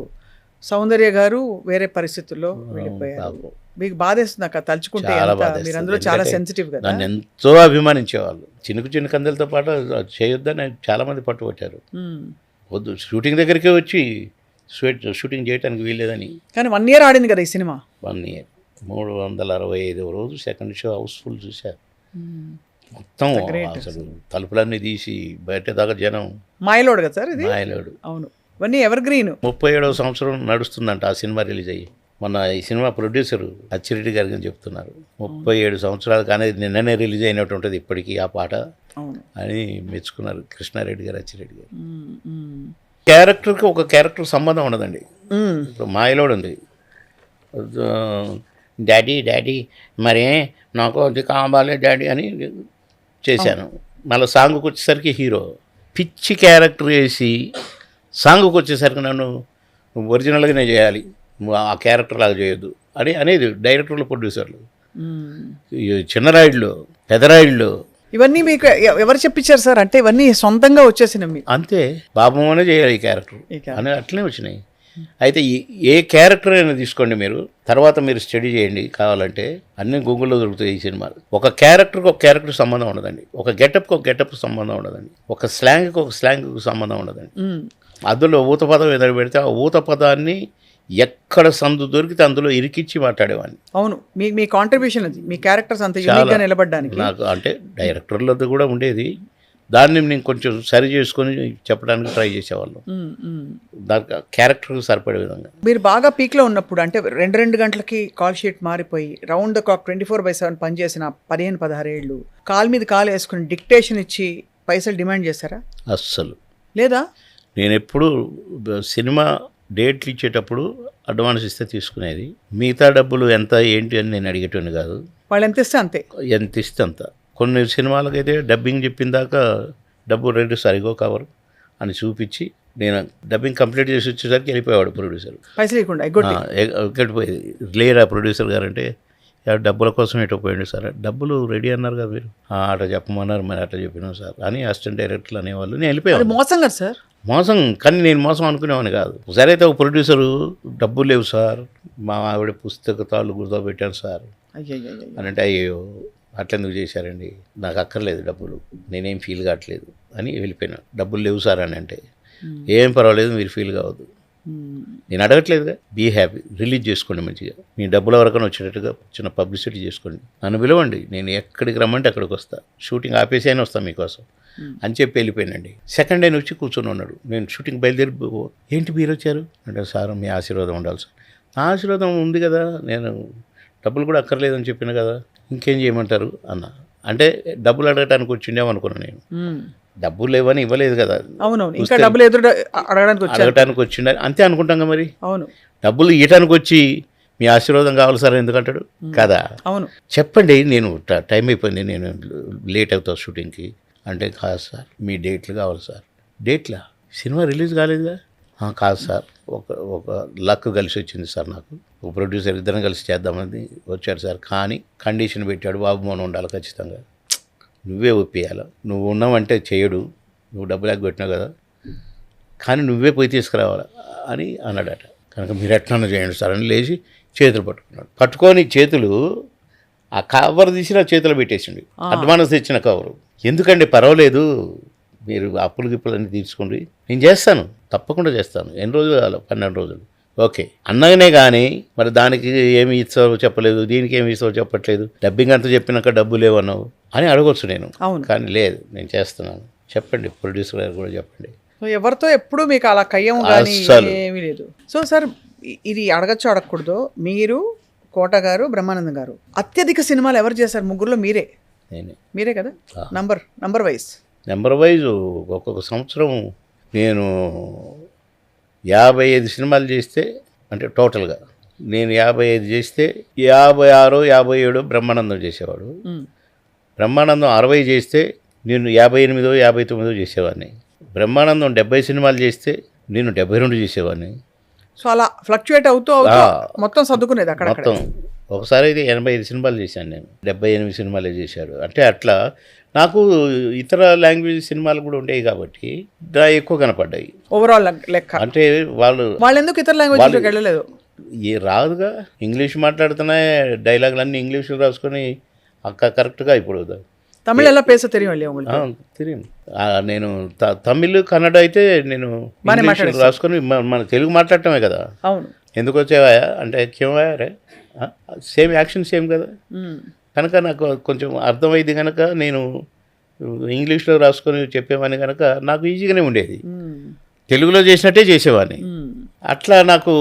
సౌందర్య గారు వేరే పరిస్థితుల్లో వెళ్ళిపోయారు. పాపం. మీకు బాధేస్తుంది అక్క తలుచుకుంటే, చాలా ఎంత బాధేస్తుంది. మీరు అందులో చాలా ఎందుకంటే సెన్సిటివ్ కదా. నన్ను ఎంతో అభిమానించేవాళ్ళు. చిన్న కందలతో పాటు చేయొద్దని చాలామంది పట్టుబట్టారు. మ్మ్. వద్దు, షూటింగ్ దగ్గరికే వచ్చి షూటింగ్ చేయడానికి వీల్లేదని. కానీ 1 year ఆడింది కదా ఈ సినిమా. 1 year 365 రోజు సెకండ్ షో హౌస్ఫుల్ చూశారు. మొత్తం అసలు తలుపులన్నీ తీసి బయట దాకా జనం. మాయలోడు కదా సార్ ఇది. మాయలేడు. అవును, ఇవన్నీ ఎవర్ గ్రీన్. 37వ సంవత్సరం నడుస్తుందంట ఆ సినిమా రిలీజ్ అయ్యి. మొన్న ఈ సినిమా ప్రొడ్యూసరు అచ్చిరెడ్డి గారికి అని చెప్తున్నారు, 37 సంవత్సరాలు కానీ నిన్ననే రిలీజ్ అయినట్టు ఉంటుంది ఇప్పటికీ ఆ పాట అవును. అని మెచ్చుకున్నారు కృష్ణారెడ్డి గారు, అచ్చిరెడ్డి గారు. మ్మ్, మ్మ్. క్యారెక్టర్కి ఒక క్యారెక్టర్ సంబంధం ఉండదండి. మ్మ్. ఇప్పుడు మాయలోడు ఉంది, డాడీ డాడీ మరే నాకు అది కావాలి డాడీ అని చేశాను. మళ్ళీ సాంగ్కి వచ్చేసరికి హీరో పిచ్చి క్యారెక్టర్ వేసి సాంగ్కి వచ్చేసరికి నన్ను ఒరిజినల్గానే చేయాలి, నువ్వు ఆ క్యారెక్టర్ లాగా చేయొద్దు అని అనేది డైరెక్టర్లు, ప్రొడ్యూసర్లు. మ్మ్. ఈ చిన్నరాయుడులో, పెదరాయుడులో ఇవన్నీ మీకు ఎవరు చెప్పించారు సార్? అంటే ఇవన్నీ సొంతంగా వచ్చేసినవి మీకు? అంతే, బాబమ్మనే చేయాలి ఈ క్యారెక్టర్ ఈ character. అని అట్లనే వచ్చినాయి. అయితే ఏ క్యారెక్టర్ అయినా తీసుకోండి మీరు, తర్వాత మీరు స్టడీ చేయండి కావాలంటే, అన్నీ గూగుల్లో దొరుకుతాయి ఈ సినిమాలు. ఒక క్యారెక్టర్కి ఒక క్యారెక్టర్ సంబంధం ఉండదండి, ఒక గెటప్కి ఒక గెటప్ సంబంధం ఉండదండి, ఒక స్లాంగ్కి ఒక స్లాంగ్కి సంబంధం ఉండదండి. మ్మ్. అందులో ఊత పదం ఏదైనా పెడితే ఆ ఊత పదాన్ని ఎక్కడ సందు దొరికితే అందులో ఇరికిచ్చి మాట్లాడేవాడిని. అవును, మీ కాంట్రిబ్యూషన్ అది, మీ క్యారెక్టర్స్ అంత యూనిక్గా నిలబడడానికి. నాకు అంటే డైరెక్టర్లతో కూడా ఉండేది, దాన్ని నేను కొంచెం సరి చేసుకొని చెప్పడానికి ట్రై చేసేవాళ్ళం, మ్మ్, మ్మ్. దానికి క్యారెక్టర్కి సరిపడే విధంగా. మీరు బాగా పీక్లో ఉన్నప్పుడు, అంటే 2 గంటలకి కాల్ షీట్ మారిపోయి రౌండ్ ద క్లాక్ 24/7 పనిచేసిన 15-16 ఏళ్ళు కాల్ మీద కాల్ వేసుకుని డిక్టేషన్ ఇచ్చి పైసలు డిమాండ్ చేశారా? అస్సలు లేదా? నేను ఎప్పుడు సినిమా డేట్లు ఇచ్చేటప్పుడు అడ్వాన్స్ ఇస్తే తీసుకునేది, మిగతా డబ్బులు ఎంత ఏంటి అని నేను అడిగేటోని కాదు. వాళ్ళు ఎంత ఇస్తే అంతే. ఎంత ఇస్తే అంత. కొన్ని సినిమాలకైతే డబ్బింగ్ చెప్పిన దాకా డబ్బు రేటు సరిగో కవరు అని చూపించి నేను డబ్బింగ్ కంప్లీట్ చేసి వచ్చేసరికి వెళ్ళిపోయేవాడు ప్రొడ్యూసర్. పైసలు ఇవ్వకుండా ఎగ్గొట్టి. ఎక్కడిపోయేది లేరా ప్రొడ్యూసర్ గారు అంటే, డబ్బుల కోసం ఎటో పోయింది సార్, డబ్బులు రెడీ అన్నారు కదా మీరు, అట్లా చెప్పమన్నారు, మరి అట్లా చెప్పినాం సార్ అని అసిస్టెంట్ డైరెక్టర్లు అనేవాళ్ళు. నేను అది వెళ్ళిపోయాను. మోసం కదా సార్. మోసం, కానీ నేను మోసం అనుకునేవాడిని కాదు. ఒకసారి అయితే ఒక ప్రొడ్యూసరు, డబ్బులు లేవు సార్, మా ఆవిడ పుస్తకాలు గుర్తుపెట్టాను సార్ అయ్యో అని అంటే, అయ్యో అట్లెందుకు చేశారండి, నాకు అక్కర్లేదు డబ్బులు, నేనేం ఫీల్ కావట్లేదు అని వెళ్ళిపోయినా. డబ్బులు లేవు సార్ అని అంటే, ఏం పర్వాలేదు మీరు ఫీల్ కావద్దు, నేను అడగట్లేదుగా, బీ హ్యాపీ, రిలీజ్ చేసుకోండి మంచిగా, మీ డబ్బుల వరకనే వచ్చేటట్టుగా చిన్న పబ్లిసిటీ చేసుకోండి, నన్ను పిలవండి, నేను ఎక్కడికి రమ్మంటే అక్కడికి వస్తా, షూటింగ్ ఆపేసి అయినా వస్తాను మీకోసం అని చెప్పి వెళ్ళిపోయానండి. సెకండ్ డే వచ్చి కూర్చొని ఉన్నాడు, నేను షూటింగ్ బయలుదేరి, ఏంటి మీరు వచ్చారు అంటే, సార్ మీ ఆశీర్వాదం ఉండాలి సార్. నా ఆశీర్వాదం ఉంది కదా, నేను డబ్బులు కూడా అక్కర్లేదని చెప్పిన కదా, ఇంకేం చేయమంటారు అన్న. అంటే డబ్బులు అడగటానికి వచ్చిండేమనుకున్నాను నేను, డబ్బులు లేవని ఇవ్వలేదు కదా. అవునవును, ఇంకా డబ్బులు అడగటానికి వచ్చిండ అంతే అనుకుంటాం మరి. అవును, డబ్బులు ఇవ్వటానికి వచ్చి మీ ఆశీర్వాదం కావాలి సార్ ఎందుకంటాడు కదా. అవును, చెప్పండి నేను టైం అయిపోయింది, నేను లేట్ అవుతా షూటింగ్కి అంటే, కాదు సార్ మీ డేట్లు కావాలి సార్. డేట్లా? సినిమా రిలీజ్ కాలేదుగా. కాదు సార్, ఒక లక్ కలిసి వచ్చింది సార్, నాకు ఒక ప్రొడ్యూసర్ ఇద్దరం కలిసి చేద్దామని వచ్చాడు సార్, కానీ కండిషన్ పెట్టాడు, బాబు మనం ఉండాలి ఖచ్చితంగా, నువ్వే ఒప్పియాలి, నువ్వు ఉన్నావంటే చేయడు, నువ్వు డబ్బులు ఎగ్గొట్టినావు కదా, కానీ నువ్వే పోయి తీసుకురావాలి అని అన్నాడట. కనుక మీరు ఎట్లా చేయండి సార్ అని లేచి చేతులు పట్టుకున్నాడు. పట్టుకొని చేతులు ఆ కవర్ తీసి నా చేతిలో పెట్టేసిండు, అడ్వాన్స్ తెచ్చిన కవరు. ఎందుకండి పర్వాలేదు మీరు అప్పులు గిప్పులన్నీ తీర్చుకోండి, నేను చేస్తాను, తప్పకుండా చేస్తాను. ఎన్ని రోజులు కావాలి? 12 రోజులు. ఓకే అన్నగానే కానీ మరి దానికి ఏమి ఇస్తావో చెప్పలేదు, దీనికి ఏమి ఇస్తావో చెప్పట్లేదు, డబ్బింగ్ అంతా చెప్పినాక డబ్బు లేవన్నావు అని అడగొచ్చు నేను. అవును. కానీ లేదు, నేను చేస్తున్నాను. చెప్పండి, ప్రొడ్యూసర్ గారు కూడా చెప్పండి. సో ఎవరితో ఎప్పుడు మీకు అలా కయ్యం కానీ అస్సలు. ఏమీ లేదు. సో సార్ ఇది అడగచ్చు అడగకూడదు, మీరు, కోట గారు, బ్రహ్మానందం గారు అత్యధిక సినిమాలు ఎవరు చేశారు? ముగ్గురులో మీరే కదా? నంబర్ వైజ్ నెంబర్ వైజ్ ఒక్కొక్క సంవత్సరం నేను 55 సినిమాలు చేస్తే, అంటే టోటల్గా నేను 55 చేస్తే 56, 57 బ్రహ్మానందం చేసేవాడు. బ్రహ్మానందం 60 చేస్తే నేను 58, 59 చేసేవాడిని. బ్రహ్మానందం 70 సినిమాలు చేస్తే నేను 72 చేసేవాడిని. సో అలా ఫ్లక్చుయేట్ అవుతూ మొత్తం సర్దుకునేది అక్కడ. మొత్తం ఒకసారి అయితే 85 సినిమాలు చేశాను నేను, 78 సినిమాలే చేశాడు. అంటే అట్లా నాకు ఇతర లాంగ్వేజ్ సినిమాలు కూడా ఉండేవి కాబట్టి ఎక్కువ కనపడ్డాయి ఓవరాల్ లెక్క. అంటే వాళ్ళు ఎందుకు ఇతర లాంగ్వేజ్ వెళ్ళలేదు? రాదుగా, ఇంగ్లీష్ మాట్లాడుతున్నా, డైలాగులన్నీ ఇంగ్లీష్లో రాసుకొని కరెక్ట్గా ఇప్పుడు తమిళ్ ఎలా పేస తెలియదు. తెలియదు. నేను తమిళ్, కన్నడ అయితే నేను రాసుకొని మన తెలుగు మాట్లాడటమే కదా. అవును. ఎందుకు వచ్చేవా అంటే కేవాయా రే, సేమ్ యాక్షన్ సేమ్ కదా, కనుక నాకు కొంచెం అర్థమైంది కనుక నేను ఇంగ్లీష్లో రాసుకొని చెప్పేవాడిని కనుక నాకు ఈజీగానే ఉండేది. తెలుగులో చేసినట్టే చేసేవాడిని. అట్లా నాకు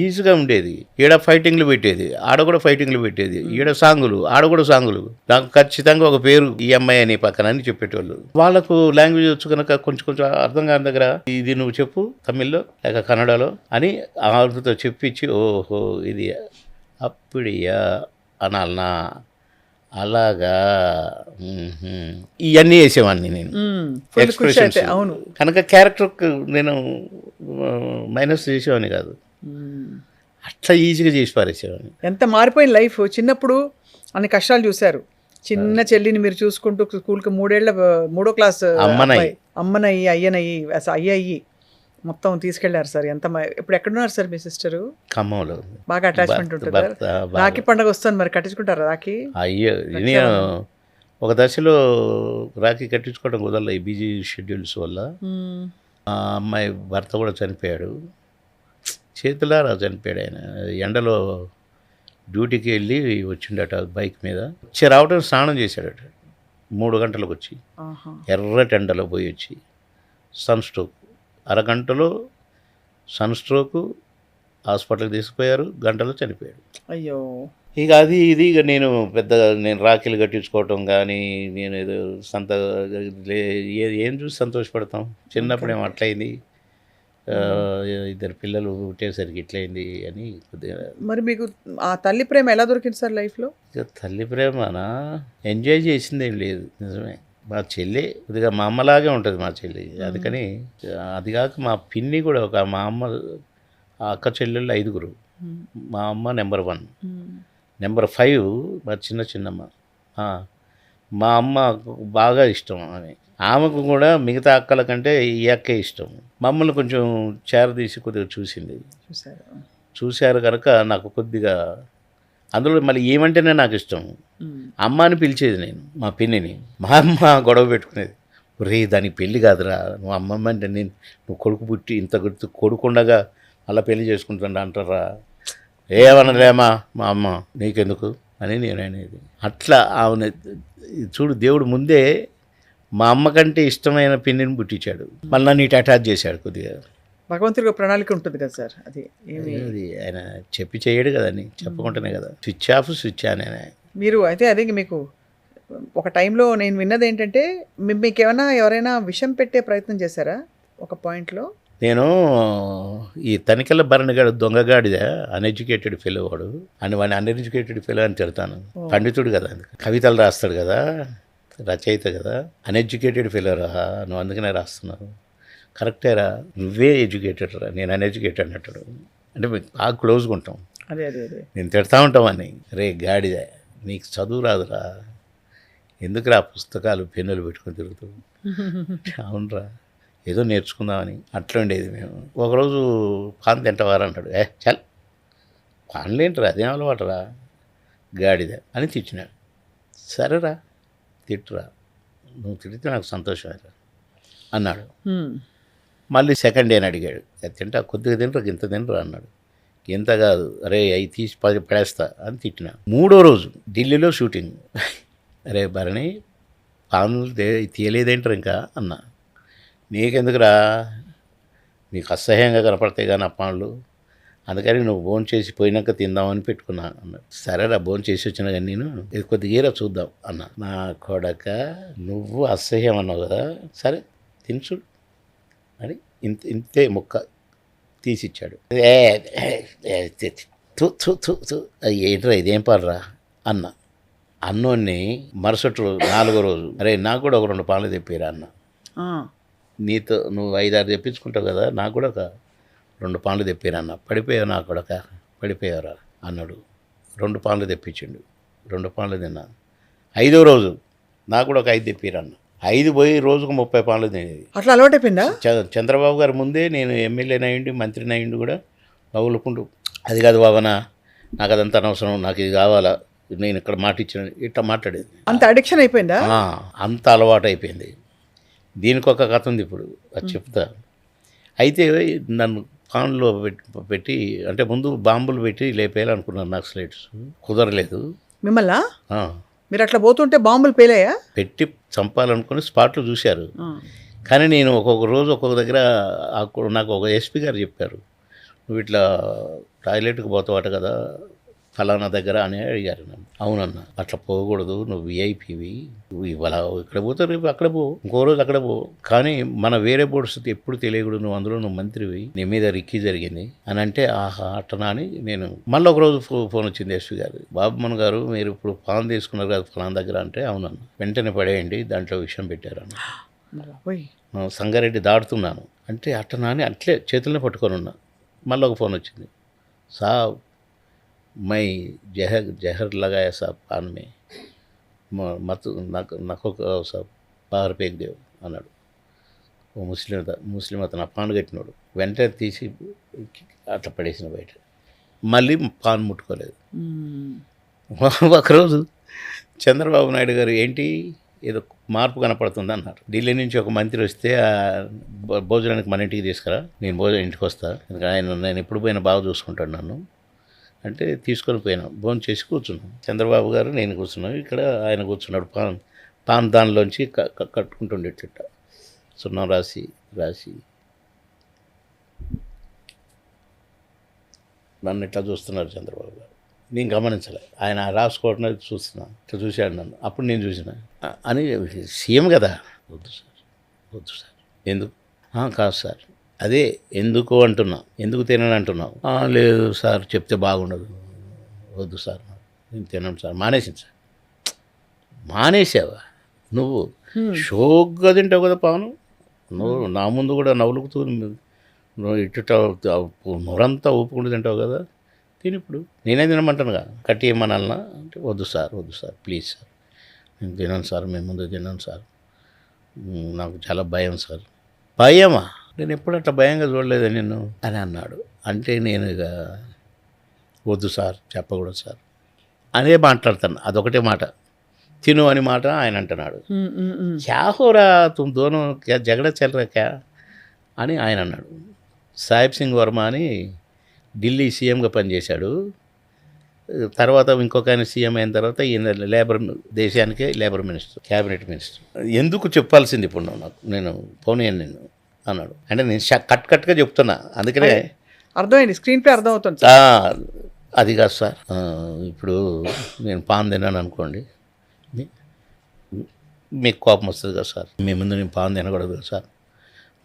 ఈజీగా ఉండేది. ఈడ ఫైటింగ్లు పెట్టేది, ఆడ కూడా ఫైటింగ్లు పెట్టేది, ఈడ సాంగులు, ఆడ కూడా సాంగులు. నాకు ఖచ్చితంగా ఒక పేరు ఈ అమ్మాయి అని పక్కన అని చెప్పేటోళ్ళు. వాళ్ళకు లాంగ్వేజ్ వచ్చు కనుక కొంచెం అర్థం కాని దగ్గర ఇది నువ్వు చెప్పు తమిళ్లో లేక కన్నడలో అని ఆవిడతో చెప్పించి, ఓహో ఇది అప్పుడియా అనాలనా, అలాగా ఇవన్నీ వేసేవాడిని నేను ఎక్స్ప్రెషన్స్. అవును. కనుక క్యారెక్టర్ నేను మైనస్ చేసేవాడిని కాదు, అట్లా ఈజీగా చేసి పారేసేవాడిని. ఎంత మారిపోయిన లైఫ్. చిన్నప్పుడు అన్ని కష్టాలు చూశారు. చిన్న చెల్లిని మీరు చూసుకుంటూ స్కూల్కి 3వ క్లాస్ అమ్మనయ్యి అయ్యనయ్యి అయ్యి మొత్తం తీసుకెళ్లారు సార్. ఇప్పుడు ఎక్కడున్నారు సార్ మీ సిస్టరు? ఖమ్మంలో. బాగా అటాచ్మెంట్ ఉంటుంది. రాఖీ పండుగ వస్తుంది, మరి కట్టించుకుంటారా రాఖీ? అయ్యో, నేను ఒక దశలో రాఖీ కట్టించుకోవడం కుదరలే ఈ బిజీ షెడ్యూల్స్ వల్ల. ఆ అమ్మాయి భర్త కూడా చనిపోయాడు, చేతులారా చనిపోయాడు. ఆయన ఎండలో డ్యూటీకి వెళ్ళి వచ్చిండట బైక్ మీద. రావడం స్నానం చేశాడట 3 గంటలకు వచ్చి, ఎర్రటి ఎండలో పోయి వచ్చి సన్ స్ట్రోక్, అరగంటలో సన్ స్ట్రోకు, హాస్పిటల్కి తీసుకుపోయారు, గంటలో చనిపోయాడు. అయ్యో. ఇక ఇది నేను రాఖీలు కట్టించుకోవటం కానీ, నేను ఏదో ఏం చూసి సంతోషపడతాం. చిన్నప్పుడు ఏమో అట్లయింది, 2 పిల్లలు పుట్టేసరికి ఇట్లయింది అని కొద్దిగా. మరి మీకు ఆ తల్లి ప్రేమ ఎలా దొరికింది సార్ లైఫ్లో? ఇక తల్లి ప్రేమనా ఎంజాయ్ చేసింది ఏం లేదు, నిజమే. మా చెల్లి కొద్దిగా మా అమ్మలాగే ఉంటుంది మా చెల్లి. అందుకని అది కాక మా పిన్ని కూడా మా అమ్మ అక్క చెల్లెళ్ళు 5. మా అమ్మ నెంబర్ 1, నెంబర్ 5 మా చిన్నమ్మ. మా అమ్మ బాగా ఇష్టం ఆమె. ఆమెకు కూడా మిగతా అక్కల కంటే ఈ అక్కే ఇష్టం. మమ్మల్ని కొంచెం చేరదీసి కొద్దిగా చూశారు కనుక నాకు కొద్దిగా అందులో మళ్ళీ ఏమంటేనే నాకు ఇష్టం. అమ్మ అని పిలిచేది నేను మా పిన్నిని. మా అమ్మ గొడవ పెట్టుకునేది, రే దానికి పెళ్ళి కాదురా, నువ్వు అమ్మమ్మ అంటే నువ్వు కొడుకు పుట్టి ఇంత కొడుకుండగా అలా పెళ్లి చేసుకుంటుండ అంటారా, ఏమనలేమా మా అమ్మ, నీకెందుకు అని నేను అనేది. అట్లా ఆమె చూడు, దేవుడు ముందే మా అమ్మ కంటే ఇష్టమైన పిన్నిని పుట్టించాడు, మళ్ళీ నన్ను ఇటు అటాచ్ చేశాడు. కొద్దిగా భగవంతుడికి ప్రణాళిక ఉంటుంది కదా సార్. అది ఆయన చెప్పి చేయడు కదని, చెప్పకుండానే కదా స్విచ్ ఆఫ్ స్విచ్ ఆన్ అయినా. మీరు అయితే అదే మీకు ఒక టైంలో నేను విన్నది ఏంటంటే, మీకు ఎవరైనా విషం పెట్టే ప్రయత్నం చేశారా ఒక పాయింట్లో? నేను ఈ తనికెళ్ళ భరణిగాడు దొంగగాడిదే, అన్ఎడ్యుకేటెడ్ ఫెలో వాడు అని, వాడిని అన్ఎడ్యుకేటెడ్ ఫెలో అని తిడతాను. పండితుడు కదా, కవితలు రాస్తాడు కదా, రచయిత కదా, అన్ఎడ్యుకేటెడ్ ఫెలో రా నువ్వు, అందుకనే రాస్తున్నావు. కరెక్టేరా, నువ్వే ఎడ్యుకేటెడ్ రా, నేను అన్ఎడ్యుకేటెడ్ అంటాడు. అంటే బాగా క్లోజ్గా ఉంటాం. అదే నేను తిడతా ఉంటామని, రే గాడిదే నీకు చదువు రాదురా, ఎందుకురా పుస్తకాలు పెన్నులు పెట్టుకొని తిరుగుతావు. అవునరా, ఏదో నేర్చుకుందామని అట్లా ఉండేది. మేము ఒకరోజు పాన్ తింటవారా అంటాడు, చల్ పాన్లేంటరా, అదేం అలవాటురా గాడిద అని తిట్టినాడు. సరేరా తిట్టురా, నువ్వు తిడితే నాకు సంతోషమేరా, అన్నాడు. హ్మ్. మళ్ళీ సెకండ్ డేని అడిగాడు, అది తింటా, కొద్దిగా తింటారు, ఇంత తింటారు అన్నాడు. ఇంత కాదు, అరే అవి తీసి పడేస్తా అని తిట్టిన. మూడో రోజు ఢిల్లీలో షూటింగ్. అరే భరణి, పాములు తీయలేదేంటారు ఇంకా అన్నా. నీకెందుకురా, నీకు అసహ్యంగా కనపడతాయి కానీ ఆ పాములు, అందుకని నువ్వు భోజనం చేసి పోయినాక తిందామని పెట్టుకున్నా అన్నాడు. సరేరా, భోజనం చేసి వచ్చినా కానీ నేను ఇది కొద్దిగా చూద్దాం అన్నా. నా కొడక, నువ్వు అసహ్యం అన్నావు కదా, సరే తినచు అని ఇంతే ముక్క తీసిచ్చాడు. ఏంట్రా ఇదేం పాడరా అన్న. అన్నోన్ని మరుసటి రోజు 4వ రోజు, అరే నాకు కూడా ఒక 2 పాలు తెప్పిరా అన్న. ఆ. నీతో నువ్వు 5-6 తెప్పించుకుంటావు కదా, నాకు కూడా ఒక 2 పాలు తెప్పిరా అన్న. పడిపోయావు నా కొడక, పడిపోయావురా అన్నాడు. 2 పాలు తెప్పించిండు, 2 పాలు తిన్నా. 5వ రోజు నాకు కూడా ఒక 5 తెప్పిరా అన్న. 5 పోయి రోజుకు 30 పాలు తినేది. అట్లా అలవాటైపోయిందా? చంద్రబాబు గారు ముందే నేను ఎమ్మెల్యేని అయ్యిండి, మంత్రిని అయ్యిండు కూడా నవ్వులుకుంటూ, అది కాదు బాబనా, నాకు అదంతా అనవసరం, నాకు ఇది కావాలా, నేను ఇక్కడ మాట ఇచ్చిన, ఇట్లా మాట్లాడేది. అంత అడిక్షన్ అయిపోయిందా? అంత అలవాటు అయిపోయింది. దీనికి ఒక కథ ఉంది ఇప్పుడు, అది చెప్తా. అయితే నన్ను పాన్లో పెట్టి అంటే ముందు బాంబులు పెట్టి లేపేయాలనుకున్నారు నక్సలైట్స్, కుదరలేదు. మిమ్మల్ని ఆ, మీరు అట్లా పోతుంటే బాంబులు పేలాయా? పెట్టి చంపాలనుకుని స్పాట్లో చూశారు. కానీ నేను ఒక్కొక్క రోజు ఒక్కొక్క దగ్గర నాకు ఒక ఎస్పీ గారు చెప్పారు, నువ్వు ఇట్లా టాయిలెట్కి పోతావట కదా ఫలానా దగ్గర అని అడిగారు నన్ను. అవునన్నా, అట్లా పోకూడదు, నువ్వు విఐపివి, నువ్వు ఇవాళ ఇక్కడ పోతావు, రేపు అక్కడ పో, ఇంకో రోజు అక్కడ పో, కానీ మన వేరే బోర్డ్స్ ఎప్పుడు తెలియకూడదు, నువ్వు అందులో నువ్వు మంత్రివి, నీ మీద రిక్కీ జరిగింది అని అంటే, ఆహా అట్టనా అని నేను మళ్ళీ ఒక రోజు ఫోన్ వచ్చింది ఎస్పీ గారు, బాబుమన్ గారు మీరు ఇప్పుడు పాన్ తీసుకున్నారు కదా ఫలానా దగ్గర అంటే, అవునన్నా, వెంటనే పడేయండి, దాంట్లో విషయం పెట్టారన్న. సంగారెడ్డి దాటుతున్నాను అంటే అట్టనా అని అట్లే చేతులనే పట్టుకొని ఉన్నా. మళ్ళీ ఒక ఫోన్ వచ్చింది, సాబ్ మై జహర్ लगाया साहब पान में మత్ నాకు సాబ్ బాహర్ పేక్ దేవ్ అన్నాడు. ఓ ముస్లిం అతను ఆ పాన్ కట్టినాడు. వెంటనే తీసి అట్లా పడేసిన బయట. మళ్ళీ పాన్ ముట్టుకోలేదు. ఒకరోజు చంద్రబాబు నాయుడు గారు ఏంటి ఏదో మార్పు కనపడుతుంది అన్నారు. ఢిల్లీ నుంచి ఒక మంత్రి వస్తే భోజనానికి మన ఇంటికి తీసుకురా, నేను భోజనం ఇంటికి వస్తా, నేను ఎప్పుడు పోయినా బాగా చూసుకుంటాడు నన్ను అంటే తీసుకొని పోయినాం. భోజనం చేసి కూర్చున్నాం. చంద్రబాబు గారు నేను కూర్చున్నాం, ఇక్కడ ఆయన కూర్చున్నాడు. పాన్ దానిలోంచి కట్టుకుంటుండే చిట్ట సున్నం రాసి నన్ను ఇట్లా చూస్తున్నారు చంద్రబాబు గారు. నేను గమనించలే, ఆయన రాసుకోవడం చూస్తున్నాను. ఇట్లా చూశాడు నన్ను. అప్పుడు నేను చూసిన అని, సీఎం కదా, వద్దు సార్ ఎందుకు, కాదు సార్, అదే ఎందుకు అంటున్నా, ఎందుకు తినని అంటున్నావు. లేదు సార్ చెప్తే బాగుండదు, వద్దు సార్ నేను తినను సార్, మానేసింది సార్. మానేసావా నువ్వు? షోగ్గా తింటావు కదా పాను, నువ్వు నా ముందు కూడా నవ్వులుకుతూ నువ్వు ఇటు నొరంతా ఊపుకుంటూ తింటావు కదా, తిని ఇప్పుడు నేనే తినమంటాను కదా, కట్టి ఏమనాలనా అంటే, వద్దు సార్ ప్లీజ్ సార్, నేను తినను సార్, మేము ముందు తినను సార్, నాకు చాలా భయం సార్. భయమా? నేను ఎప్పుడు అట్లా భయంగా చూడలేదు నిన్ను అని అన్నాడు. అంటే నేను ఇక వద్దు సార్, చెప్పకూడదు సార్ అనే మాట్లాడతాను. అదొకటే మాట, తిను అని మాట ఆయన అంటున్నాడు. క్యా హోరా తుమ్ దోనో క్యా జగడ చల్రా క్యా అని ఆయన అన్నాడు. సాహిబ్ సింగ్ వర్మ అని ఢిల్లీ సీఎంగా పనిచేశాడు. తర్వాత ఇంకొక ఆయన సీఎం అయిన తర్వాత ఈయన దేశానికే లేబర్ మినిస్టర్, క్యాబినెట్ మినిస్టర్. ఎందుకు చెప్పాల్సింది ఇప్పుడు నాకు, నేను పోనీయను నేను అన్నాడు. అంటే నేను కట్గా చెప్తున్నా, అందుకనే అర్థమైంది, స్క్రీన్ ప్లే అర్థం అవుతుంది. అది కాదు సార్, ఇప్పుడు నేను పాన్ తిన్నాను అనుకోండి, మీకు కోపం వస్తుంది కదా సార్, మీ ముందు నేను పాన్ తినకూడదు కదా సార్,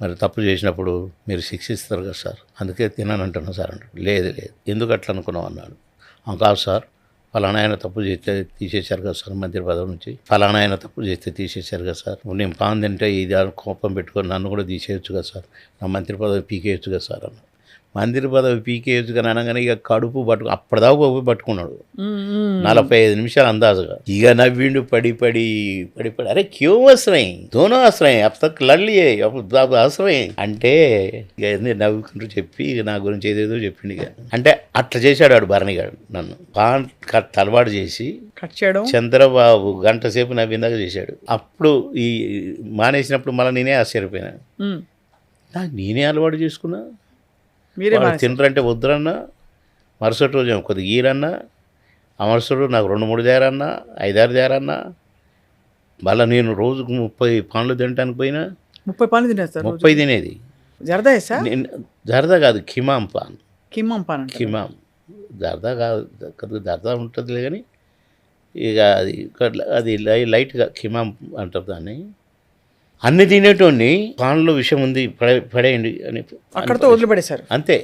మరి తప్పు చేసినప్పుడు మీరు శిక్షిస్తారు కదా సార్, అందుకే తిన్నాను అంటున్నాను సార్ అంటాడు. లేదు ఎందుకు అట్లా అనుకున్నావు అన్నాడు. కాదు సార్, ఫలానా ఆయన తప్పు చేస్తే తీసేశారు కదా సార్ మంత్రి పదవి నుంచి, ఫలానా ఆయన తప్పు చేస్తే తీసేశారు కదా సార్, నేను పాన్ తింటే ఇది కోపం పెట్టుకొని నన్ను కూడా తీసేయచ్చు కదా సార్, నా మంత్రి పదవి పీకేయచ్చు కదా సార్ అన్న. మంత్రి పదవి పీకేయచ్చు కానీ అనగానే ఇక కడుపు అప్పటిదాకా పట్టుకున్నాడు 45 నిమిషాలు అందాజుగా. ఇక నవ్విండు పడి అరే క్యూ వస్తున్నాయి దోనో వస్తున్నాయి అప్ తక్ లడ్లియే అవసరమే అంటే ఇక నవ్వుకుంటూ చెప్పి ఇక నా గురించి ఏదేదో చెప్పిండు. ఇక అంటే అట్లా చేశాడు వాడు భరణిగాడు నన్ను పాన్ కట్ అలవాటు చేసి కట్ చేయడం చంద్రబాబు గంట సేపు నవ్విందాక చేశాడు. అప్పుడు ఈ మానేసినప్పుడు మళ్ళీ నేనే ఆశ్చర్యపోయినాను. ఉమ్. నేనే అలవాటు చేసుకున్నా. మీరే వాడు తినరంటే వద్దురన్నా, మరుసటి రోజు కొద్దిగా గీరన్నా, ఆ మరుసటి నాకు 2-3 దేరన్నా, 5-6 దేరన్నా. మళ్ళీ నేను రోజుకు 30 పాన్లు తినడానికి పోయినా. 30 పాలు తినేస్తారు 30 తినేది. జరదా వేసా నేను జరదా కాదు, కిమాం పాన్. కిమ్మం పాన్ అంటారు. కిమాం జరదా కాదు, కొద్దిగా జరదా ఉంటుందిలే కానీ ఇక అది లైట్గా కిమాం అంటారు దాన్ని. అన్ని తినేటోడిని పాన్లో విషయం ఉంది పడేయండి అని అక్కడతో వదిలిపెడేశారు అంతే.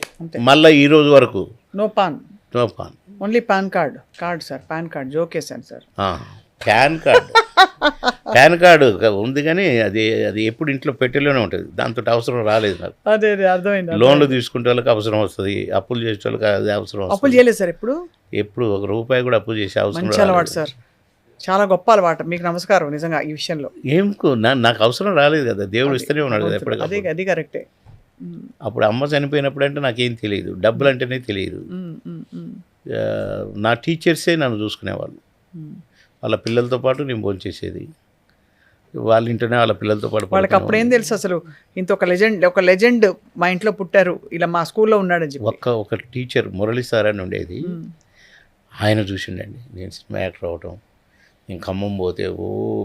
మళ్ళీ ఈ రోజు వరకు no PAN, no PAN. Only PAN card sir, PAN card joke వేసాను సార్. పాన్ కార్డు ఉంది కానీ అది ఎప్పుడు ఇంట్లో పెట్టెలోనే ఉంటుంది. దాంతో అవసరం రాలేదు నాకు. అదే అర్థమైంది. లోన్లు తీసుకుంటే వాళ్ళకి అవసరం వస్తుంది, అప్పులు చేసే వాళ్ళకి అది అవసరం అప్పులు వస్తుంది. చేయలేదు సార్ ఎప్పుడు? ఎప్పుడు ₹1 కూడా అప్పు చేసే అవసరం మంచి అలవాటు సార్, చాలా గొప్ప అలవాటు. మీకు నమస్కారం నిజంగా ఈ విషయంలో. నాకు అవసరం రాలేదు కదా, దేవుడు ఇస్తూనే ఉన్నాడు కదా అదే ఎప్పటికప్పుడు. అది కరెక్టే. అప్పుడు అమ్మ చనిపోయినప్పుడు అంటే నాకేం తెలియదు, డబ్బులు అంటేనే తెలియదు. నా టీచర్సే నన్ను చూసుకునేవాళ్ళు. వాళ్ళ పిల్లలతో పాటు నేను భోంచేసేది, వాళ్ళ ఇంటనే వాళ్ళ పిల్లలతో పాటు. వాళ్ళకి అప్పుడు ఏం తెలుసు అసలు, ఇంత ఒక లెజెండ్ మా ఇంట్లో పుట్టారు, ఇలా మా స్కూల్లో ఉన్నాడని చెప్పి. ఒక టీచర్ మురళి సార్ అని ఉండేది, ఆయన చూసిండండి నేను సినిమా యాక్టర్ అవటం. నేను ఖమ్మం పోతే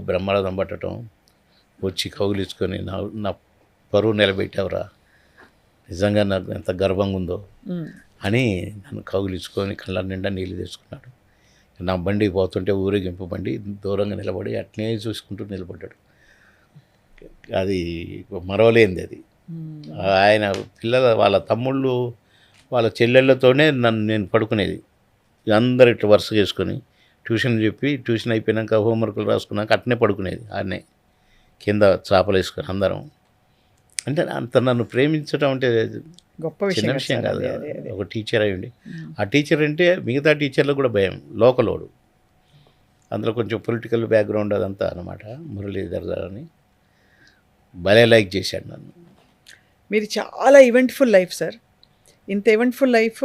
బ్రహ్మరథం పట్టడం, వచ్చి కౌగిలించుకొని నా పరువు నిలబెట్టావురా, నిజంగా నాకు ఎంత గర్వంగా ఉందో అని నన్ను కౌగిలించుకొని కళ్ళ నిండా నీళ్ళు తెచ్చుకున్నాడు. నా బండి పోతుంటే ఊరేగింపు బండి దూరంగా నిలబడి అట్నే చూసుకుంటూ నిలబడ్డాడు. అది మరవలేంది అది. ఆయన వాళ్ళ తమ్ముళ్ళు వాళ్ళ చెల్లెళ్ళతోనే నేను పడుకునేది. అందరు ఇట్లా వరుస చేసుకొని ట్యూషన్ చెప్పి, ట్యూషన్ అయిపోయినాక హోంవర్క్లు రాసుకున్నాక అట్నే పడుకునేది. ఆడనే కింద చాపలు వేసుకొని అందరం. అంటే అంత నన్ను ప్రేమించడం అంటే గొప్ప చిన్న విషయం కాదు. ఒక టీచర్ అయ్యండి, ఆ టీచర్ అంటే మిగతా టీచర్లకు కూడా భయం, లోకలోడు. అందులో కొంచెం పొలిటికల్ బ్యాక్గ్రౌండ్ అదంతా అనమాట. మురళీధర్ అని భలే లైక్ చేశాడు నన్ను. మీరు చాలా ఈవెంట్ఫుల్ లైఫ్ సార్. ఇంత ఈవెంట్ఫుల్ లైఫ్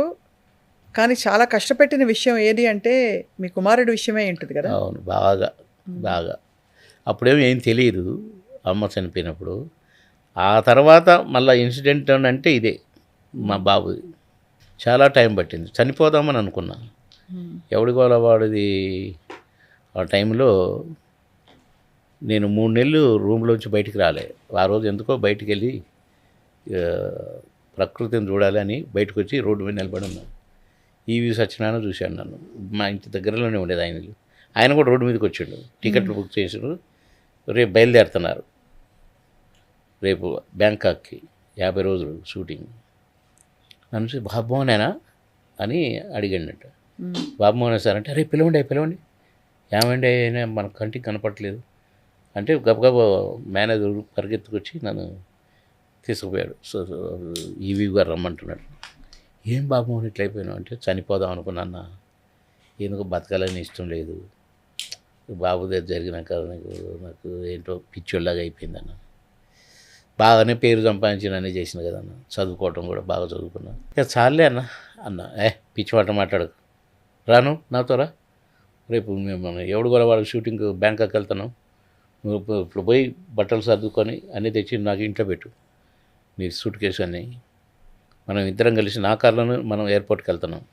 కానీ చాలా కష్టపెట్టిన విషయం ఏది అంటే మీ కుమారుడి విషయమే ఉంటుంది కదా. అవును, బాగా అప్పుడేమో ఏం తెలియదు అమ్మ చనిపోయినప్పుడు. ఆ తర్వాత మళ్ళీ ఇన్సిడెంట్ అంటే ఇదే మా బాబుది. చాలా టైం పట్టింది, చనిపోదామని అనుకున్నా. ఎవడి గోల వాడిది. ఆ టైంలో నేను 3 నెలలు రూమ్లోంచి బయటికి రాలే. ఆ రోజు ఎందుకో బయటికి వెళ్ళి ప్రకృతిని చూడాలని బయటకు వచ్చి రోడ్డు మీద నిలబడి ఉన్నాను. ఈవి సత్యనారాయణ చూశాను నన్ను. మా ఇంటి దగ్గరలోనే ఉండేది ఆయన కూడా రోడ్డు మీదకి వచ్చాడు. టికెట్లు బుక్ చేసాడు. రేపు బయలుదేరుతున్నారు, రేపు బ్యాంకాక్కి 50 రోజులు షూటింగ్. నన్ను బాబుమోనేనా అని అడిగాడట. బాబుమోనే సార్ అంటే, అరే పిలవండి ఏమండి అయినా మన కంటికి కనపట్లేదు అంటే గబగబా మేనేజర్ పరిగెత్తుకొచ్చి నన్ను తీసుకుపోయాడు. సో ఈవీ గారు రమ్మంటున్నాడు. ఏం బాబుమోహన్ ఇట్లా అయిపోయినావు అంటే, చనిపోదాం అనుకున్నా, ఎందుకు బతకాలని ఇష్టం లేదు, బాబు దగ్గర జరిగినాక నాకు ఏంటో పిచ్చోళ్ళలాగా అయిపోయిందన్న. బాగానే పేరు సంపాదించి అన్నీ చేసిన కదన్న, చదువుకోవటం కూడా బాగా చదువుకున్నా. ఇక చాలే అన్న పిచ్చిమాట మాట్లాడకు, రాను నాతో రా, రేపు మేము ఎవడు కూడా వాళ్ళ షూటింగ్ బ్యాంకాక్ వెళ్తున్నాం, నువ్వు ఇప్పుడు పోయి బట్టలు సర్దుకొని అన్నీ తెచ్చి నాకు ఇంట్లో పెట్టు, నీ సూట్ కేసు అన్నీ, మనం ఇద్దరం కలిసి నా కార్లోనే మనం ఎయిర్పోర్ట్కి వెళ్తున్నాం,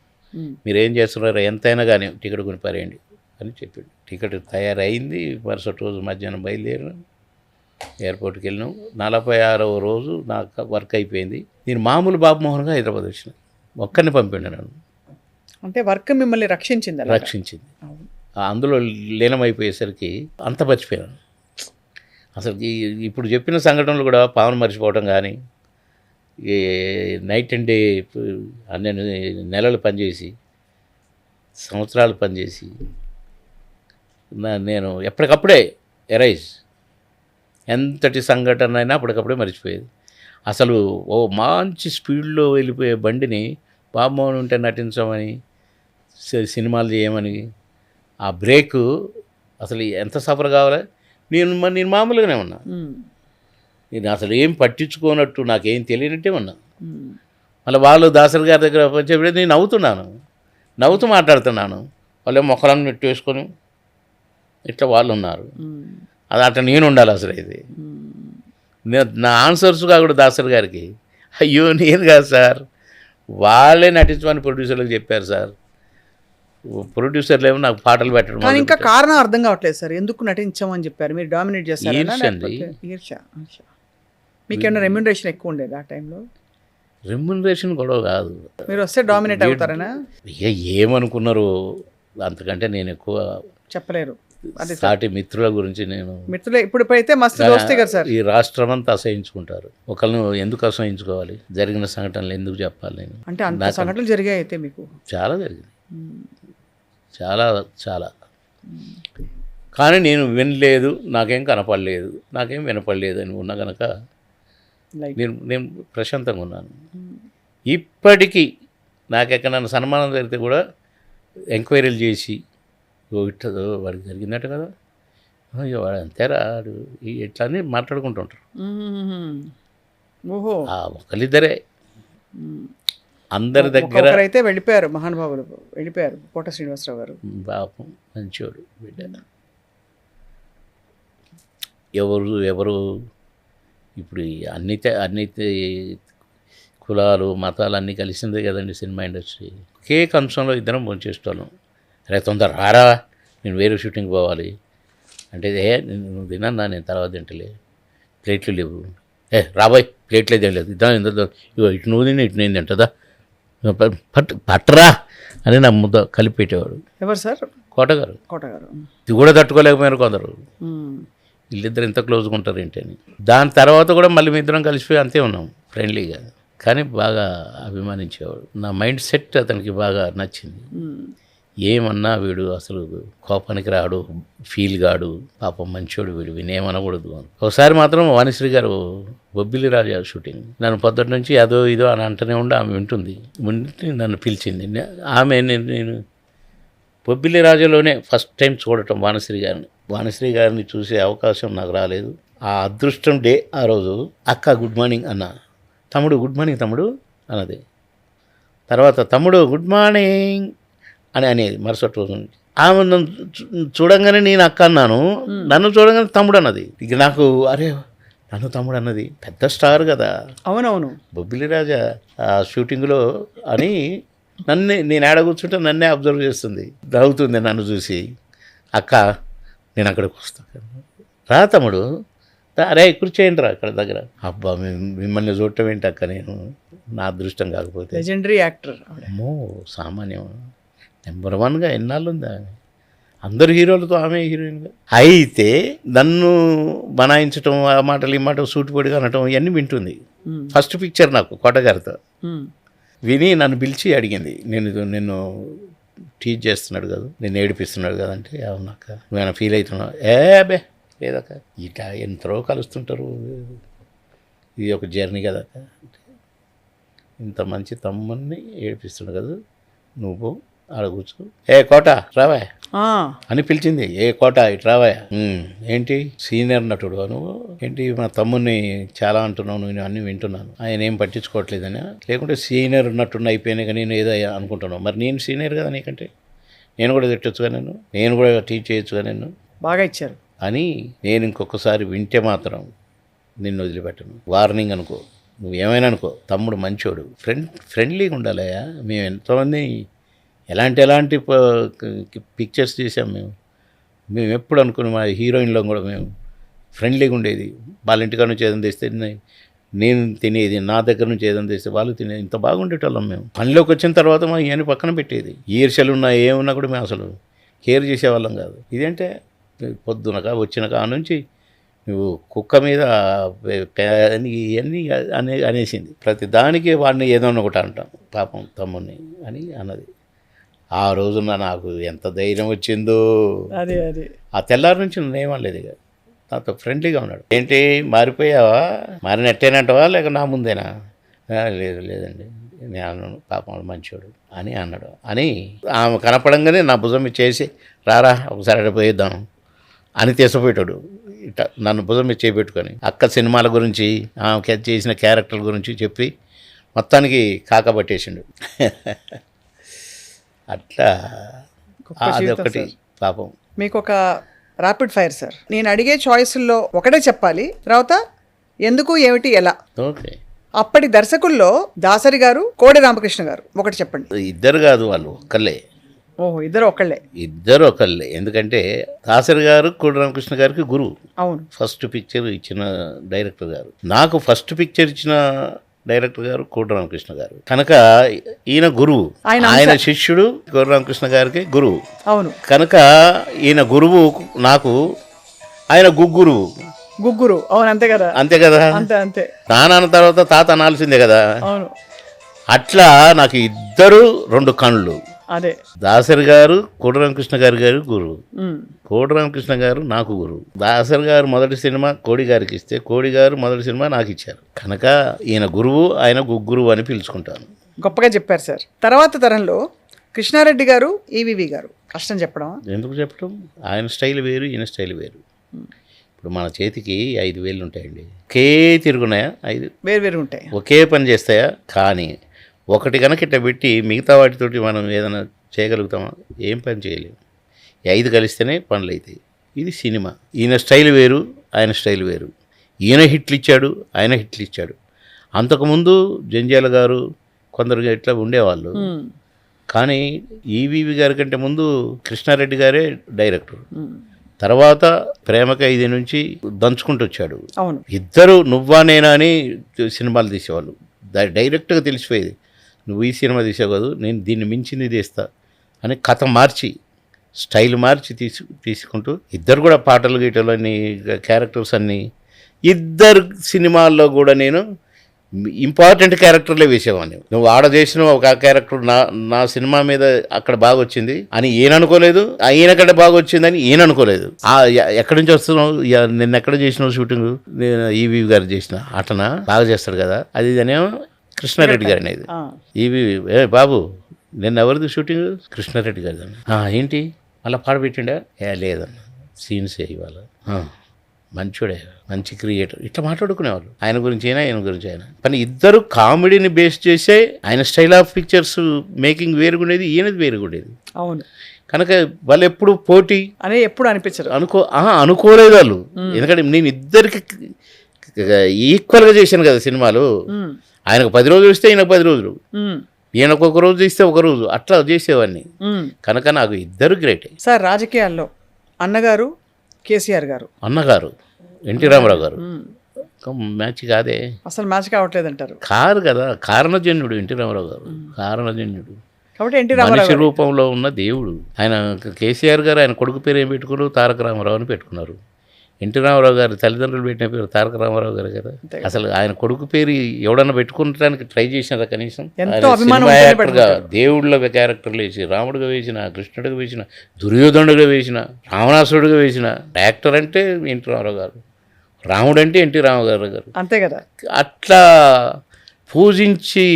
మీరు ఏం చేస్తున్నారో ఎంతైనా కానీ టికెట్ కొని పారేయండి అని చెప్పాడు. టికెట్ తయారైంది. మరుసటి రోజు మధ్యాహ్నం బయలుదేరినాం, ఎయిర్పోర్ట్కి వెళ్ళినాం. 46వ రోజు నాకు వర్క్ అయిపోయింది. నేను మామూలు బాబుమోహన్గా హైదరాబాద్ వచ్చిన, ఒక్కరిని పంపిండు నన్ను. అంటే వర్క్ మిమ్మల్ని రక్షించింది. అందులో లీనమైపోయేసరికి అంత మర్చిపోయాను. అసలు ఇప్పుడు చెప్పిన సంఘటనలు కూడా పావన మర్చిపోవటం కానీ, ఈ నైట్ అండ్ డే 12 నెలలు పనిచేసి, సంవత్సరాలు పనిచేసి నేను ఎప్పటికప్పుడే ఎరైజ్, ఎంతటి సంఘటన అయినా అప్పటికప్పుడే మర్చిపోయేది. అసలు మంచి స్పీడ్లో వెళ్ళిపోయే బండిని బాబుమోహన్ ఉంటే నటించమని, సినిమాలు చేయమని, ఆ బ్రేకు అసలు ఎంత సఫర్ కావాలి. నేను మామూలుగానే ఉన్నా, నేను అసలు ఏం పట్టించుకోనట్టు, నాకేం తెలియనట్టే ఉన్నా. మళ్ళీ వాళ్ళు దాసరి గారి దగ్గర వచ్చేప్పుడు నేను నవ్వుతూ మాట్లాడుతున్నాను. వాళ్ళు మొక్కలను నెట్టేసుకొని ఇట్లా వాళ్ళు ఉన్నారు. అది అట్లా నేను ఉండాలి అసలు. ఇది నా ఆన్సర్స్గా కూడా దాసరి గారికి అయ్యో నేను కాదు సార్, వాళ్ళే నటించమని ప్రొడ్యూసర్లకు చెప్పారు సార్. ప్రొడ్యూసర్లు ఏమో నాకు పాటలు పెట్టడం. కానీ ఇంకా కారణం అర్థం కావట్లేదు సార్, ఎందుకు నటించామని చెప్పారు? మీరు డామినేట్ చేస్తారు. ఈర్ష. మీకేమైనా రెమ్యూనరేషన్ ఎక్కువ ఉండేది ఆ టైంలో? రెమ్యునరేషన్ గొడవ కాదు, మీరు వస్తే డామినేట్ అవుతారనా? ఇక ఏమనుకున్నారు అంతకంటే నేను ఎక్కువ చెప్పలేరు. అదే సాటి మిత్రుల గురించి నేను మిత్రులే ఇప్పుడైతే మస్తు దోస్తే కదా సార్. ఈ రాష్ట్రం అంతా అసహించుకుంటారు. ఒకళ్ళను ఎందుకు అసహించుకోవాలి? జరిగిన సంఘటనలు ఎందుకు చెప్పాలి నేను? అంటే అంత సంఘటనలు జరిగాయి అయితే మీకు? చాలా జరిగింది, చాలా చాలా. కానీ నేను వినలేదు, నాకేం కనపడలేదు, నాకేం వినపడలేదు అని ఉన్నా కనుక నేను ప్రశాంతంగా ఉన్నాను. ఇప్పటికీ నాకు ఎక్కడన్నా సన్మానం జరిగితే కూడా ఎంక్వైరీలు చేసి ఇట్లా వాడికి జరిగిందట కదా, అయ్యో వాడు అంతేరా ఇట్లా అని మాట్లాడుకుంటుంటారు. ఓహో, ఒకరిద్దరే అందరి దగ్గర అయితే వెళ్ళిపోయారు, మహానుభావులు వెళ్ళిపోయారు. కోట శ్రీనివాసరావు గారు పాపం మంచివాడు బిడ్డ. ఎవరు ఇప్పుడు అన్ని కులాలు మతాలు అన్నీ కలిసిందే కదండి సినిమా ఇండస్ట్రీ. ఒకే కంచంలో ఇద్దరం భోంచేస్తాను. అరే తొందర రారా, నేను వేరే షూటింగ్ పోవాలి అంటే నువ్వు తినన్నా, నేను తర్వాత తింటలే, ప్లేట్లు లేవు, రాబోయ్ ప్లేట్లేదు ఏం లేదు, ఇద్దాం ఎంత ఇగో ఇటు నువ్వు తిని ఇటు నేను తింటుందా, పట్టరా అని నా ముద్ద కలిపి పెట్టేవాడు. ఎవరు సార్? కోటగారు. ఇది కూడా తట్టుకోలేకపోయారు కొందరు. వీళ్ళిద్దరు ఎంత క్లోజ్గా ఉంటారు ఏంటి అని. దాని తర్వాత కూడా మళ్ళీ మీ ఇద్దరం కలిసిపోయి అంతే ఉన్నాం ఫ్రెండ్లీగా. కానీ బాగా అభిమానించేవాడు. నా మైండ్ సెట్ అతనికి బాగా నచ్చింది. ఏమన్నా వీడు అసలు కోపానికి రాడు, ఫీల్ కాడు, పాపం మంచోడు వీడు, వినేమనకూడదు. ఒకసారి మాత్రం వాణిశ్రీ గారు బొబ్బిలి రాజా షూటింగ్, నన్ను పొద్దుటి నుంచి అదో ఇదో అని అంటూనే ఉండి ఆమె వింటుంది. నన్ను పిలిచింది. ఆమె నేను బొబ్బిలి రాజాలోనే ఫస్ట్ టైం చూడటం వాణిశ్రీ గారిని చూసే అవకాశం నాకు రాలేదు. ఆ అదృష్టం డే ఆ రోజు. అక్క గుడ్ మార్నింగ్ అన్న, తమ్ముడు గుడ్ మార్నింగ్ తమ్ముడు అన్నది. తర్వాత తమ్ముడు గుడ్ మార్నింగ్ అని అనేది మరుసటి రోజు నుంచి. ఆమె నన్ను చూడంగానే నేను అక్క అన్నాను, నన్ను చూడంగానే తమ్ముడు అన్నది. ఇక నాకు అరే నన్ను తమ్ముడు అన్నది, పెద్ద స్టార్ కదా. అవునవును, బొబ్బిలి రాజా ఆ షూటింగ్లో అని నేను ఆడ కూర్చుంటే నన్నే అబ్జర్వ్ చేస్తుంది, నవ్వుతుంది నన్ను చూసి. అక్క నేను అక్కడికి వస్తాను, రా తమ్ముడు, అరే కూర్చోయండి రా అక్కడ దగ్గర. అబ్బా మిమ్మల్ని చూడటం ఏంటి అక్క, నేను నా అదృష్టం కాకపోతే. Legendary actor. అమ్మో సామాన్యం. నెంబర్ 1గా ఎన్నాళ్ళు ఉందా, అందరు హీరోలతో ఆమె హీరోయిన్గా. అయితే నన్ను బనాయించటం, ఆ మాటలు ఈ మాట సూటిపొడిగా అనటం ఇవన్నీ వింటుంది. ఫస్ట్ పిక్చర్ నాకు కోటగారితో. విని నన్ను పిలిచి అడిగింది, నిన్ను టీచ్ చేస్తున్నాడు కదా, నేను ఏడిపిస్తున్నాడు కదా అంటే, అవునక్క నువ్వేమైనా ఫీల్ అవుతున్నావు? బే లేదక్క, ఇట ఎంతరో కలుస్తుంటారు, ఇది ఒక జర్నీ కదక్క, ఇంత మంచి తమ్ముడిని ఏడిపిస్తున్నాడు కదా, నువ్వు ఆడ కూర్చో, కోట రావా అని పిలిచింది. కోట ఇటు రావా, ఏంటి సీనియర్ నటుడు నువ్వు ఏంటి, మా తమ్ముడిని చాలా అంటున్నావు, నేను అన్నీ వింటున్నాను, ఆయన ఏం పట్టించుకోవట్లేదని, లేకుంటే సీనియర్ నటుడిని అయిపోయినాయి కానీ నేను ఏదో అనుకుంటున్నాను, మరి నేను సీనియర్ కదా నీకంటే, నేను కూడా తిట్టొచ్చుగా, నేను కూడా టీచ్ చేయొచ్చుగా, నేను బాగా ఇచ్చారు అని. నేను ఇంకొకసారి వింటే మాత్రం నిన్ను వదిలిపెట్టను, వార్నింగ్ అనుకో, నువ్వు ఏమైనా అనుకో, తమ్ముడు మంచోడు, ఫ్రెండ్లీగా ఉండాలయ్యా. మేము ఎంతోమంది ఎలాంటి పిక్చర్స్ చేసాం మేము ఎప్పుడు అనుకుని మా హీరోయిన్లో కూడా మేము ఫ్రెండ్లీగా ఉండేది. వాళ్ళ ఇంటికాడ నుంచి ఏదైనా తెస్తే నేను తినేది, నా దగ్గర నుంచి ఏదైనా తెస్తే వాళ్ళు తినేది, ఇంత బాగుండేటోళ్ళం మేము. పనిలోకి వచ్చిన తర్వాత మా ఇవన్నీ పక్కన పెట్టేది, ఈర్ష్యలు ఉన్నా ఏమున్నా కూడా మేము అసలు కేర్ చేసేవాళ్ళం కాదు. ఇదేంటే పొద్దునక వచ్చినక ఆ నుంచి నువ్వు కుక్క మీద ఇవన్నీ అనేసింది. ప్రతి దానికి వాడిని ఏదో ఒకటి అంటాం, పాపం తమ్ముడిని అని అన్నది. ఆ రోజున నాకు ఎంత ధైర్యం వచ్చిందో. అదే ఆ తెల్లారి నుంచి నన్ను ఏమనలేదు, ఇక నాతో ఫ్రెండ్లీగా ఉన్నాడు. ఏంటి మారిపోయావా, మారినట్టేనంటవా లేక నా ముందేనా? లేదండి నేను పాపం మంచోడు అని అన్నాడు. అని ఆమె కనపడంగానే నా భుజం చేసి రారా ఒకసారి అక్కడ పోయిద్దాం అని తీసుకుపోయేటాడు. ఇట్లా నన్ను భుజం మీద చేపెట్టుకొని అక్క సినిమాల గురించి, ఆమె చేసిన క్యారెక్టర్ల గురించి చెప్పి మొత్తానికి కాకపట్టేసిండు. అట్లా గొప్ప జీవితం అదొకటి సార్. పాపం. మీకు ఒక ర్యాపిడ్ ఫైర్ సార్. నేను అడిగే చాయిస్ల్లో ఒకటే చెప్పాలి, తర్వాత ఎందుకు, ఏమిటి, ఎలా. ఓకే. అప్పటి దర్శకుల్లో దాసరి గారు, కోడి రామకృష్ణ గారు, ఒకటి చెప్పండి. ఇద్దరు కాదు, వాళ్ళు ఒక్కళ్ళే. ఓహో, ఇద్దరు ఒకళ్ళే. ఇద్దరు ఒకళ్ళే. ఎందుకంటే దాసరి గారు కోడి రామకృష్ణ గారికి గురువు. అవును. ఫస్ట్ పిక్చర్ ఇచ్చిన డైరెక్టర్ గారు. నాకు ఫస్ట్ పిక్చర్ ఇచ్చిన డైరెక్టర్ గారు కోడి రామకృష్ణ గారు. కనుక ఈయన గురువు, ఆయన శిష్యుడు కోడి రామకృష్ణ గారికి గురువు. అవును. కనుక ఈయన గురువు నాకు, ఆయన గుగ్గురువు. గుగ్గురు. అవును, అంతే కదా. అంతే కదా. అంతే అంతే. నాన్న తర్వాత తాత అనాల్సిందే కదా. అవును. అట్లా నాకు ఇద్దరు రెండు కళ్ళు. అదే దాసరి గారు కోడి రామకృష్ణ గారు గురువు. ఉమ్. కోడి రామకృష్ణ గారు నాకు గురువు. దాసరి గారు మొదటి సినిమా కోడి గారికి ఇస్తే, కోడి గారు మొదటి సినిమా నాకు ఇచ్చారు. కనుక ఈయన గురువు, ఆయన గురువు అని పిలుచుకుంటాను. గొప్పగా చెప్పారు సార్. తర్వాత తరంలో కృష్ణారెడ్డి గారు, ఈవీవి గారు. కష్టం చెప్పడం. ఎందుకు చెప్పడం? ఆయన స్టైల్ వేరు, ఈయన స్టైల్ వేరు. ఇప్పుడు మన చేతికి 5 వేళ్ళు ఉంటాయండి. ఒకే తిరుగున్నాయా? 5 వేరు ఉంటాయి. ఒకే పని చేస్తాయా? కానీ ఒకటి కనుక ఇట్లా పెట్టి మిగతా వాటితోటి మనం ఏదైనా చేయగలుగుతామా? ఏం పని చేయలేము. 5 కలిస్తేనే పనులు అవుతాయి. ఇది సినిమా. ఈయన స్టైల్ వేరు, ఆయన స్టైల్ వేరు. ఈయన హిట్లు ఇచ్చాడు, ఆయన హిట్లు ఇచ్చాడు. అంతకుముందు జంజాల గారు కొందరు ఇట్లా ఉండేవాళ్ళు. కానీ ఈవీవి గారి కంటే ముందు కృష్ణారెడ్డి గారే డైరెక్టర్. తర్వాత ప్రేమక ఇది నుంచి దంచుకుంటూ వచ్చాడు. అవును. ఇద్దరు నువ్వా నేనా అని సినిమాలు తీసేవాళ్ళు. డైరెక్ట్గా తెలిసిపోయేది, నువ్వు ఈ సినిమా తీసావు కాదు, నేను దీన్ని మించింది తీస్తా అని కథ మార్చి, స్టైల్ మార్చి తీసుకుంటూ ఇద్దరు కూడా పాటలు గీటలు అన్ని క్యారెక్టర్స్ అన్నీ ఇద్దరు సినిమాల్లో కూడా నేను ఇంపార్టెంట్ క్యారెక్టర్లే వేసేవాడిని. నువ్వు ఆడ చేసిన ఒక క్యారెక్టర్ నా సినిమా మీద అక్కడ బాగా వచ్చింది అని ఈయన అనుకోలేదు, ఈయన కంటే బాగా వచ్చిందని ఈయన అనుకోలేదు. ఎక్కడి నుంచి వస్తున్నావు, నిన్న ఎక్కడ చేసినావు షూటింగ్? నేను ఈవీ గారు చేసిన అటనా బాగా చేస్తాడు కదా అది. ఇదనేమో కృష్ణారెడ్డి గారి అనేది. ఈవీ బాబు నిన్న ఎవరిది షూటింగ్? కృష్ణారెడ్డి గారిది. ఏంటి అలా పాడబెట్టిండా? లేదన్న, సీన్స్ ఇవాళ. మంచోడే, మంచి క్రియేటర్. ఇట్లా మాట్లాడుకునేవాళ్ళు ఆయన గురించి అయినా, ఆయన గురించి అయినా. కానీ ఇద్దరు కామెడీని బేస్ చేసే ఆయన స్టైల్ ఆఫ్ పిక్చర్స్ మేకింగ్ వేరుగుండేది, ఈయనది వేరుగుండేది. అవును. కనుక వాళ్ళు ఎప్పుడు పోటీ అని ఎప్పుడు అనిపించరు. అనుకోలేదు వాళ్ళు. ఎందుకంటే నేను ఇద్దరికి ఈక్వల్గా చేశాను కదా సినిమాలు. ఆయనకు 10 రోజులు ఇస్తే ఈయనకు 10 రోజులు, ఈయనకు ఒక రోజు ఇస్తే ఒక రోజు, అట్లా చేసేవాడిని. కనుక నాకు ఇద్దరు గ్రేటే. సార్, రాజకీయాల్లో అన్నగారు కేసీఆర్ గారు, అన్నగారు ఎన్టీ రామారావు గారు మ్యాచ్ కాదే, అసలు మ్యాచ్ కావట్లేదు అంటారు. కారు కదా, కారణజన్యుడు ఎన్టీ రామారావు గారు. కారణజన్యుడు కాబట్టి ఎన్టీ రామారావు మనిషి రూపంలో ఉన్న దేవుడు ఆయన. కేసీఆర్ గారు ఆయన కొడుకు పేరు ఏం పెట్టుకున్నారు? తారక రామారావు అని పెట్టుకున్నారు. ఎన్టీ రామారావు గారి తల్లిదండ్రులు పెట్టిన పేరు తారక రామారావు గారు కదా. అసలు ఆయన కొడుకు పేరు ఎవడన్నా పెట్టుకోవడానికి ట్రై చేసినారా కనీసం? దేవుళ్ళ క్యారెక్టర్లు వేసి, రాముడిగా వేసిన, కృష్ణుడిగా వేసిన, దుర్యోధనుడిగా వేసిన, రావణాసురుడిగా వేసిన యాక్టర్ అంటే ఎన్టీ రామారావు గారు. రాముడు అంటే ఎన్టీ రామారావు గారు. అంతే కదా. అట్లా పూజించి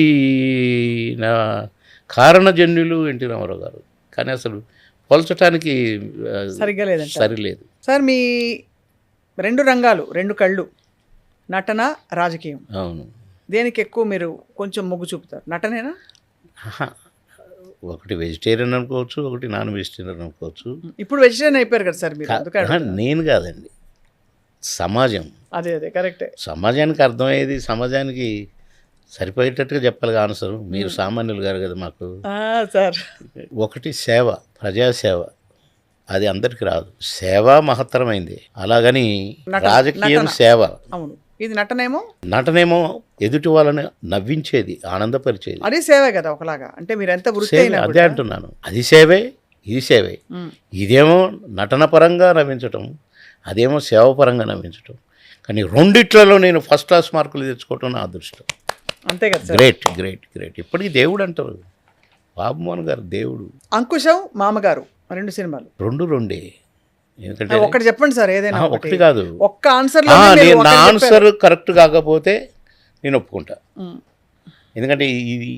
కారణజన్యులు ఎన్టీ రామారావు గారు. కానీ అసలు పోల్చడానికి సరిలేదు. సార్, మీ 2 రంగాలు, 2 కళ్ళు, నటన, రాజకీయం. అవును. దేనికి ఎక్కువ మీరు కొంచెం మొగ్గు చూపుతారు? నటనేనా? ఒకటి వెజిటేరియన్ అనుకోవచ్చు, ఒకటి నాన్ వెజిటేరియన్ అనుకోవచ్చు. ఇప్పుడు వెజిటేరియన్ అయిపోయారు కదా సార్ మీరు. నేను కాదండి, సమాజం. అదే కరెక్టే. సమాజానికి అర్థమయ్యేది, సమాజానికి సరిపోయేటట్టుగా చెప్పాలి ఆన్సర్. మీరు సామాన్యులు గారు కదా మాకు. సార్, ఒకటి సేవ, ప్రజాసేవ. అది అందరికి రాదు. సేవ మహత్తరమైంది. అలాగని రాజకీయం సేవ. అవును. ఇది నటనేమో ఎదుటి వాళ్ళని నవ్వించేది, ఆనందపరిచేది. అది సేవే కదా ఒకలాగా. అంటే మీరు ఎంత వృత్తి అయినా అదే అంటున్నాను. అది సేవే, ఇది సేవే. ఇదేమో నటన పరంగా నవ్వించటం, అదేమో సేవ పరంగా నవ్వించటం. కానీ రెండిట్లలో నేను ఫస్ట్ క్లాస్ మార్కులు తెచ్చుకోవటం నా అదృష్టం. అంతే కదా. Great great great. ఇప్పటికీ దేవుడు అంటారు. బాబుమోహన్ గారు దేవుడు. అంకుశం, మామగారు 2 సినిమాలు. రెండే. ఎందుకంటే ఒకటి చెప్పండి సార్, ఏదైనా ఒకటి కాదు. ఒక్క ఆన్సర్. నా ఆన్సర్ కరెక్ట్ కాకపోతే నేను ఒప్పుకుంటా. ఎందుకంటే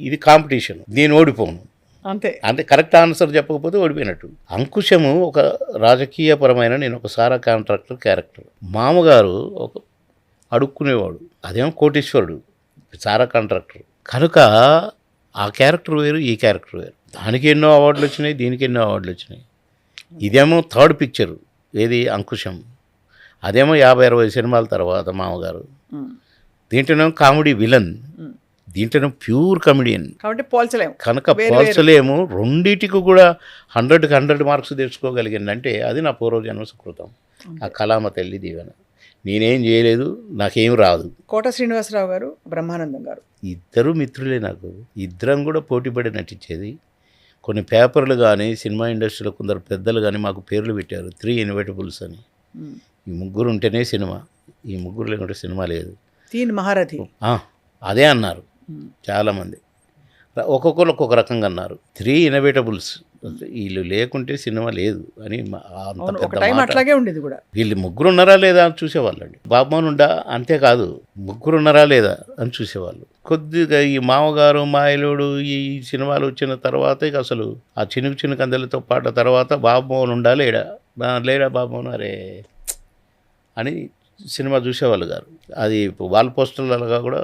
ఇది కాంపిటీషన్, నేను ఓడిపోను. అంటే కరెక్ట్ ఆన్సర్ చెప్పకపోతే ఓడిపోయినట్టు. అంకుశము ఒక రాజకీయపరమైన, నేను ఒక సారా కాంట్రాక్టర్ క్యారెక్టర్. మామగారు ఒక అడుక్కునేవాడు, అదేమో కోటీశ్వరుడు, సారా కాంట్రాక్టర్. కనుక ఆ క్యారెక్టర్ వేరు, ఈ క్యారెక్టర్ వేరు. దానికి ఎన్నో అవార్డులు వచ్చినాయి, దీనికి ఎన్నో అవార్డులు వచ్చినాయి. ఇదేమో థర్డ్ పిక్చరు, ఏది అంకుశం. అదేమో 50-60 సినిమాల తర్వాత మామగారు. దీంట్లోనేమో కామెడీ విలన్, దీంట్లోనే ప్యూర్ కమెడియన్. కాబట్టి పోల్చలేము. కనుక పోల్చలేము. రెండింటికి కూడా 100కి 100 మార్క్స్ తెచ్చుకోగలిగింది అంటే అది నా పూర్వజన్మ సుకృతం. ఆ కళామ తల్లి దీవెన. నేనేం చేయలేదు, నాకేం రాదు. కోట శ్రీనివాసరావు గారు, బ్రహ్మానందం గారు ఇద్దరు మిత్రులే నాకు. ఇద్దరం కూడా పోటీపడి నటించేది. కొన్ని పేపర్లు కానీ సినిమా ఇండస్ట్రీలో కొందరు పెద్దలు కానీ మాకు పేర్లు పెట్టారు, 3 ఇన్వైటబుల్స్ అని. ఈ ముగ్గురు ఉంటేనే సినిమా, ఈ ముగ్గురు లేకుంటే సినిమా లేదు. 3 మహారథి అదే అన్నారు చాలామంది. ఒక్కొక్కరు ఒక్కొక్క రకంగా అన్నారు. 3 ఇన్నోవేటబుల్స్, వీళ్ళు లేకుంటే సినిమా లేదు అని అంత పెద్ద మాట. అట్లాగే ఉండేది కూడా. వీళ్ళు ముగ్గురు ఉన్నారా లేదా అని చూసేవాళ్ళండి. బాబుమోహన్ ఉండా, అంతేకాదు ముగ్గురు ఉన్నారా లేదా అని చూసేవాళ్ళు. కొద్దిగా ఈ మామగారు, మాయలుడు ఈ సినిమాలు వచ్చిన తర్వాత ఇక అసలు ఆ చినుకు చినుకు అందరితో పాట తర్వాత బాబుమోహన్ ఉండా లేడా, లేడా బాబుమోహన్ అరే అని సినిమా చూసేవాళ్ళు గారు. అది వాల్ పోస్టర్లుగా కూడా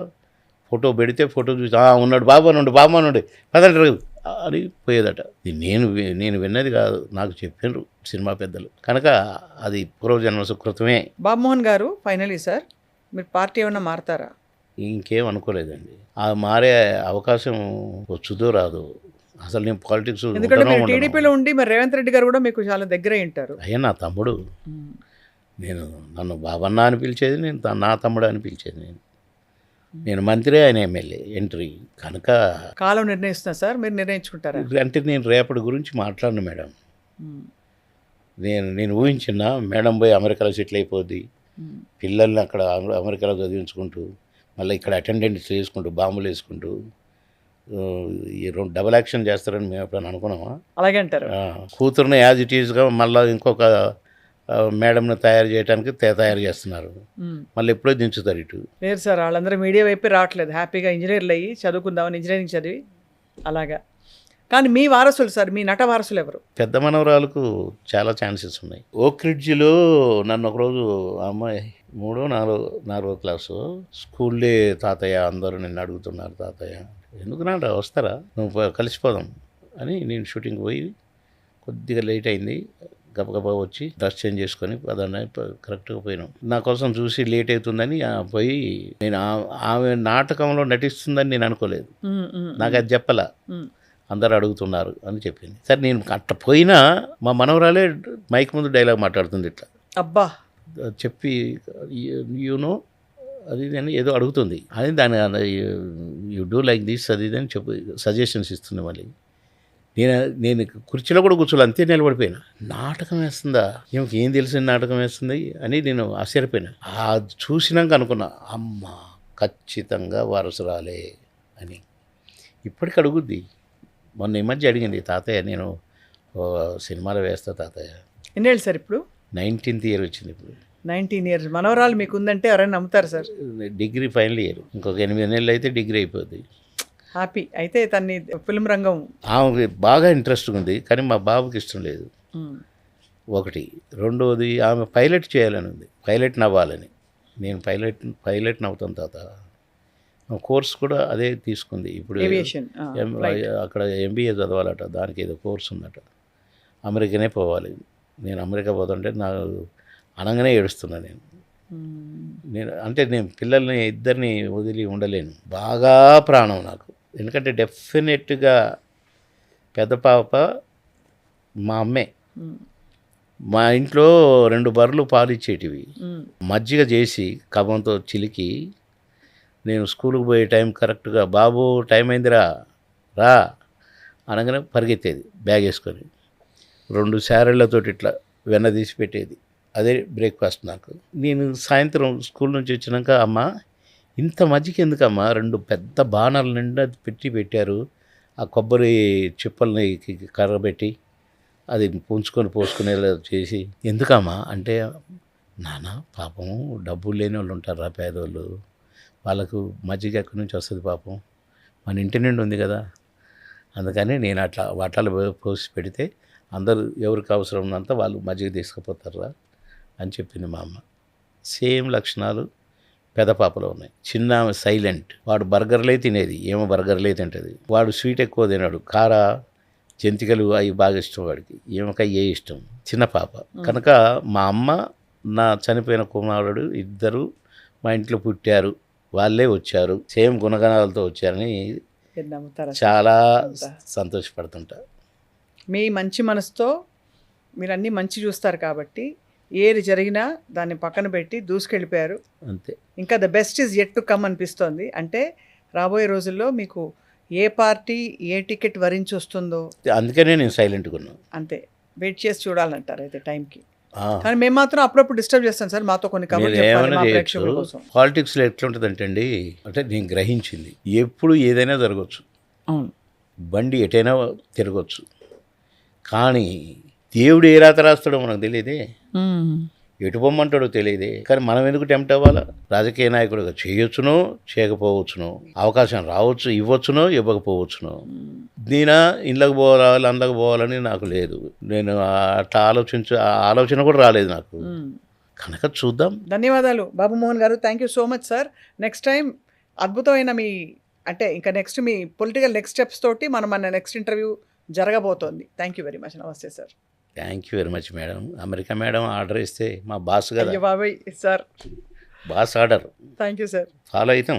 ఫోటో పెడితే ఫోటో చూసి ఉన్నాడు బాబుమోహన్ ఉండి పదండి అని పోయేదట. నేను విన్నది కాదు, నాకు చెప్పినారు సినిమా పెద్దలు. కనుక అది పూర్వజన్మ సుకృతమే. బాబుమోహన్ గారు, ఫైనలీ సార్ మీరు పార్టీ ఏమన్నా మారుతారా? ఇంకేం అనుకోలేదండి. ఆ మారే అవకాశం వచ్చుదో రాదు. అసలు నేను పాలిటిక్స్ ఎందుకంటే మీరు టీడీపీలో ఉండి మరి రేవంత్ రెడ్డి గారు కూడా మీకు చాలా దగ్గర ఉంటారు. అయ్యా నా తమ్ముడు, నన్ను బాబన్న అని పిలిచేది, నా తమ్ముడు అని పిలిచేది. నేను మంత్రి, ఆయన ఎమ్మెల్యే ఎంట్రీ. కనుక కాలం నిర్ణయిస్తున్నా సార్, మీరు నిర్ణయించుకుంటారా? అంటే నేను రేపటి గురించి మాట్లాడను మేడం. నేను ఊహించిన మేడం పోయి అమెరికాలో సెటిల్ అయిపోద్ది, పిల్లల్ని అక్కడ అమెరికాలో చదివించుకుంటూ మళ్ళీ ఇక్కడ అటెండెంట్స్ వేసుకుంటూ బాంబులు వేసుకుంటూ ఈ 2 డబుల్ యాక్షన్ చేస్తారని మేము ఎప్పుడైనా అనుకున్నామా? అలాగే అంటారు. కూతురుని యాజ్ ఇట్ ఈజ్గా మళ్ళీ ఇంకొక మేడంను తయారు చేయడానికి తయారు చేస్తున్నారు. మళ్ళీ ఎప్పుడో దించుతారు ఇటు. లేదు సార్, వాళ్ళందరూ మీడియా వైపే రావట్లేదు. హ్యాపీగా ఇంజనీర్లు అయ్యి చదువుకుందామని ఇంజనీరింగ్ చదివి అలాగా. కానీ మీ వారసులు సార్, మీ నట వారసులు ఎవరు? పెద్ద మనవరాలకు చాలా ఛాన్సెస్ ఉన్నాయి. ఓక్ రిడ్జ్లో నన్ను ఒకరోజు అమ్మాయి 3వ క్లాసు స్కూల్లే తాతయ్య అందరూ నిన్ను అడుగుతున్నారు, తాతయ్య ఎందుకు నాట వస్తారా, నువ్వు కలిసిపోదాం అని. నేను షూటింగ్కి పోయి కొద్దిగా లేట్ అయింది, గబగబా వచ్చి డ్రెస్ చేంజ్ చేసుకొని పదాన్ని కరెక్ట్గా పోయినాం. నా కోసం చూసి లేట్ అవుతుందని పోయి, నేను ఆమె నాటకంలో నటిస్తుందని నేను అనుకోలేదు, నాకు అది చెప్పలా, అందరు అడుగుతున్నారు అని చెప్పింది. సరే నేను అట్లా పోయినా మా మనవరాలే మైక్ ముందు డైలాగ్ మాట్లాడుతుంది ఇట్లా. అబ్బా చెప్పి యూనో అది అని ఏదో అడుగుతుంది అని, దాని యూ డూ లైక్ దిస్ అది అని చెప్పి సజెషన్స్ ఇస్తుంది. మళ్ళీ నేను కుర్చీలో కూడా కూర్చోలే, అంతే నిలబడిపోయినా. నాటకం వేస్తుందా, ఏం తెలిసిన నాటకం వేస్తుంది అని నేను ఆశ్చర్యపోయినా. అది చూసినాక అనుకున్నా, అమ్మ ఖచ్చితంగా వారసురాలే అని. ఇప్పటికి అడుగుద్ది. మొన్న ఈ మధ్య అడిగింది, తాతయ్య నేను సినిమాలో వేస్తా తాతయ్య. ఎన్నేళ్ళు సార్ ఇప్పుడు? 19th ఇయర్ వచ్చింది ఇప్పుడు. 19 years మనవరాలు మీకు ఉందంటే ఎవరైనా నమ్ముతారు సార్? డిగ్రీ ఫైనల్ ఇయర్, ఇంకొక 8 నెలలు అయితే డిగ్రీ అయిపోద్ది. హ్యాపీ. అయితే తన్ని ఫిల్మ్ రంగం ఆమెకి బాగా ఇంట్రెస్ట్ ఉంది, కానీ మా బాబుకి ఇష్టం లేదు. ఒకటి. రెండవది ఆమె పైలట్ చేయాలని ఉంది, పైలట్ నవ్వాలని. నేను పైలట్ నవ్వుతాను తాత. కోర్స్ కూడా అదే తీసుకుంది ఇప్పుడు. అక్కడ MBA చదవాలట, దానికి ఏదో కోర్స్ ఉందట. అమెరికానే పోవాలి. నేను అమెరికా పోతుంటే నాకు అనగానే ఏడుస్తున్నా. నేను పిల్లల్ని ఇద్దరిని వదిలి ఉండలేను. బాగా ప్రాణం నాకు. ఎందుకంటే డెఫినెట్గా పెద్ద పాప మా అమ్మే. మా ఇంట్లో 2 బర్రెలు పాలు ఇచ్చేటివి. మజ్జిగ చేసి కబంతో చిలికి నేను స్కూల్కి పోయే టైం కరెక్ట్గా, బాబు టైం అయిందిరా రా అనగానే పరిగెత్తేది బ్యాగ్ వేసుకొని. 2 శారీలతో ఇట్లా వెన్న తీసి పెట్టేది. అదే బ్రేక్ఫాస్ట్ నాకు. నేను సాయంత్రం స్కూల్ నుంచి వచ్చినాక, అమ్మ ఇంత మజ్జిగ ఎందుకమ్మా, 2 పెద్ద బాణాల నిండా పెట్టారు, ఆ కొబ్బరి చిప్పల్ని కర్రబెట్టి అది పోసుకునేలా చేసి, ఎందుకమ్మా అంటే, నాన్న పాపం డబ్బులు లేని వాళ్ళు ఉంటారా, పేదోళ్ళు, వాళ్ళకు మజ్జిగ ఎక్కడి నుంచి వస్తుంది పాపం, మన ఇంటి నుండి ఉంది కదా, అందుకని నేను అట్లా వాటాలు పోసి పెడితే అందరూ ఎవరికి అవసరం ఉన్నంత వాళ్ళు మజ్జిగ తీసుకుపోతారా అని చెప్పింది మా అమ్మ. సేమ్ లక్షణాలు పెద్ద పాపలో ఉన్నాయి. చిన్న ఆమె సైలెంట్. వాడు బర్గర్లే తినేది, ఏమో బర్గర్లే తింటుంది. వాడు స్వీట్ ఎక్కువ తినాడు, కార జంతికలు అవి బాగా ఇష్టం వాడికి, ఏమక ఏ ఇష్టం. చిన్న పాప కనుక మా అమ్మ నా చనిపోయిన కుమారుడు ఇద్దరు మా ఇంట్లో పుట్టారు, వాళ్ళే వచ్చారు, సేమ్ గుణగణాలతో వచ్చారని నమ్ముతారా? చాలా సంతోషపడుతుంటా. మీ మంచి మనసుతో మీరు అన్నీ మంచి చూస్తారు కాబట్టి ఏది జరిగినా దాన్ని పక్కన పెట్టి దూసుకెళ్ళిపోయారు. అంతే. ఇంకా the best is yet to come అనిపిస్తోంది. అంటే రాబోయే రోజుల్లో మీకు ఏ పార్టీ ఏ టికెట్ వరించి వస్తుందో అందుకనే నేను సైలెంట్గా ఉన్నాను. అంతే, వెయిట్ చేసి చూడాలంటారు అయితే టైంకి. కానీ మేము మాత్రం అప్పుడప్పుడు డిస్టర్బ్ చేస్తాం సార్, మాతో కొన్ని కబుర్లు చెప్పాలి ఏమైనా మా చేయొచ్చు. ప్రేక్షకుల కోసం. పాలిటిక్స్లో ఎట్లుంటుందంటే అండి, అంటే నేను గ్రహించింది ఎప్పుడు ఏదైనా జరగవచ్చు, అవును, బండి ఎటైనా తిరగచ్చు, కానీ దేవుడు ఏ రాత రాస్తాడో మనకు తెలియదే, ఎటు పొమ్మంటాడో తెలియదే. కానీ మనం ఎందుకు టెంప్ట్ అవ్వాలా? రాజకీయ నాయకుడిగా చేయొచ్చునో చేయకపోవచ్చునో, అవకాశం రావచ్చు, ఇవ్వచ్చునో ఇవ్వకపోవచ్చునో. నేనా ఇండ్లకు పోవాలి అందులోకి పోవాలని నాకు లేదు, నేను అట్లా ఆలోచన కూడా రాలేదు నాకు. కనుక చూద్దాం. ధన్యవాదాలు Babu Mohan garu, thank you so much sir. Next time అద్భుతమైన మీ అంటే ఇంకా నెక్స్ట్ మీ పొలిటికల్ నెక్స్ట్ స్టెప్స్ తోటి మన నెక్స్ట్ ఇంటర్వ్యూ జరగబోతోంది. Thank you very much. నమస్తే sir. Thank you very much madam. America madam order ఇస్తే మా బాస్ కదా, అయ్యో బాబాయ్ sir, boss order thank you sir. Follow అవుతాం.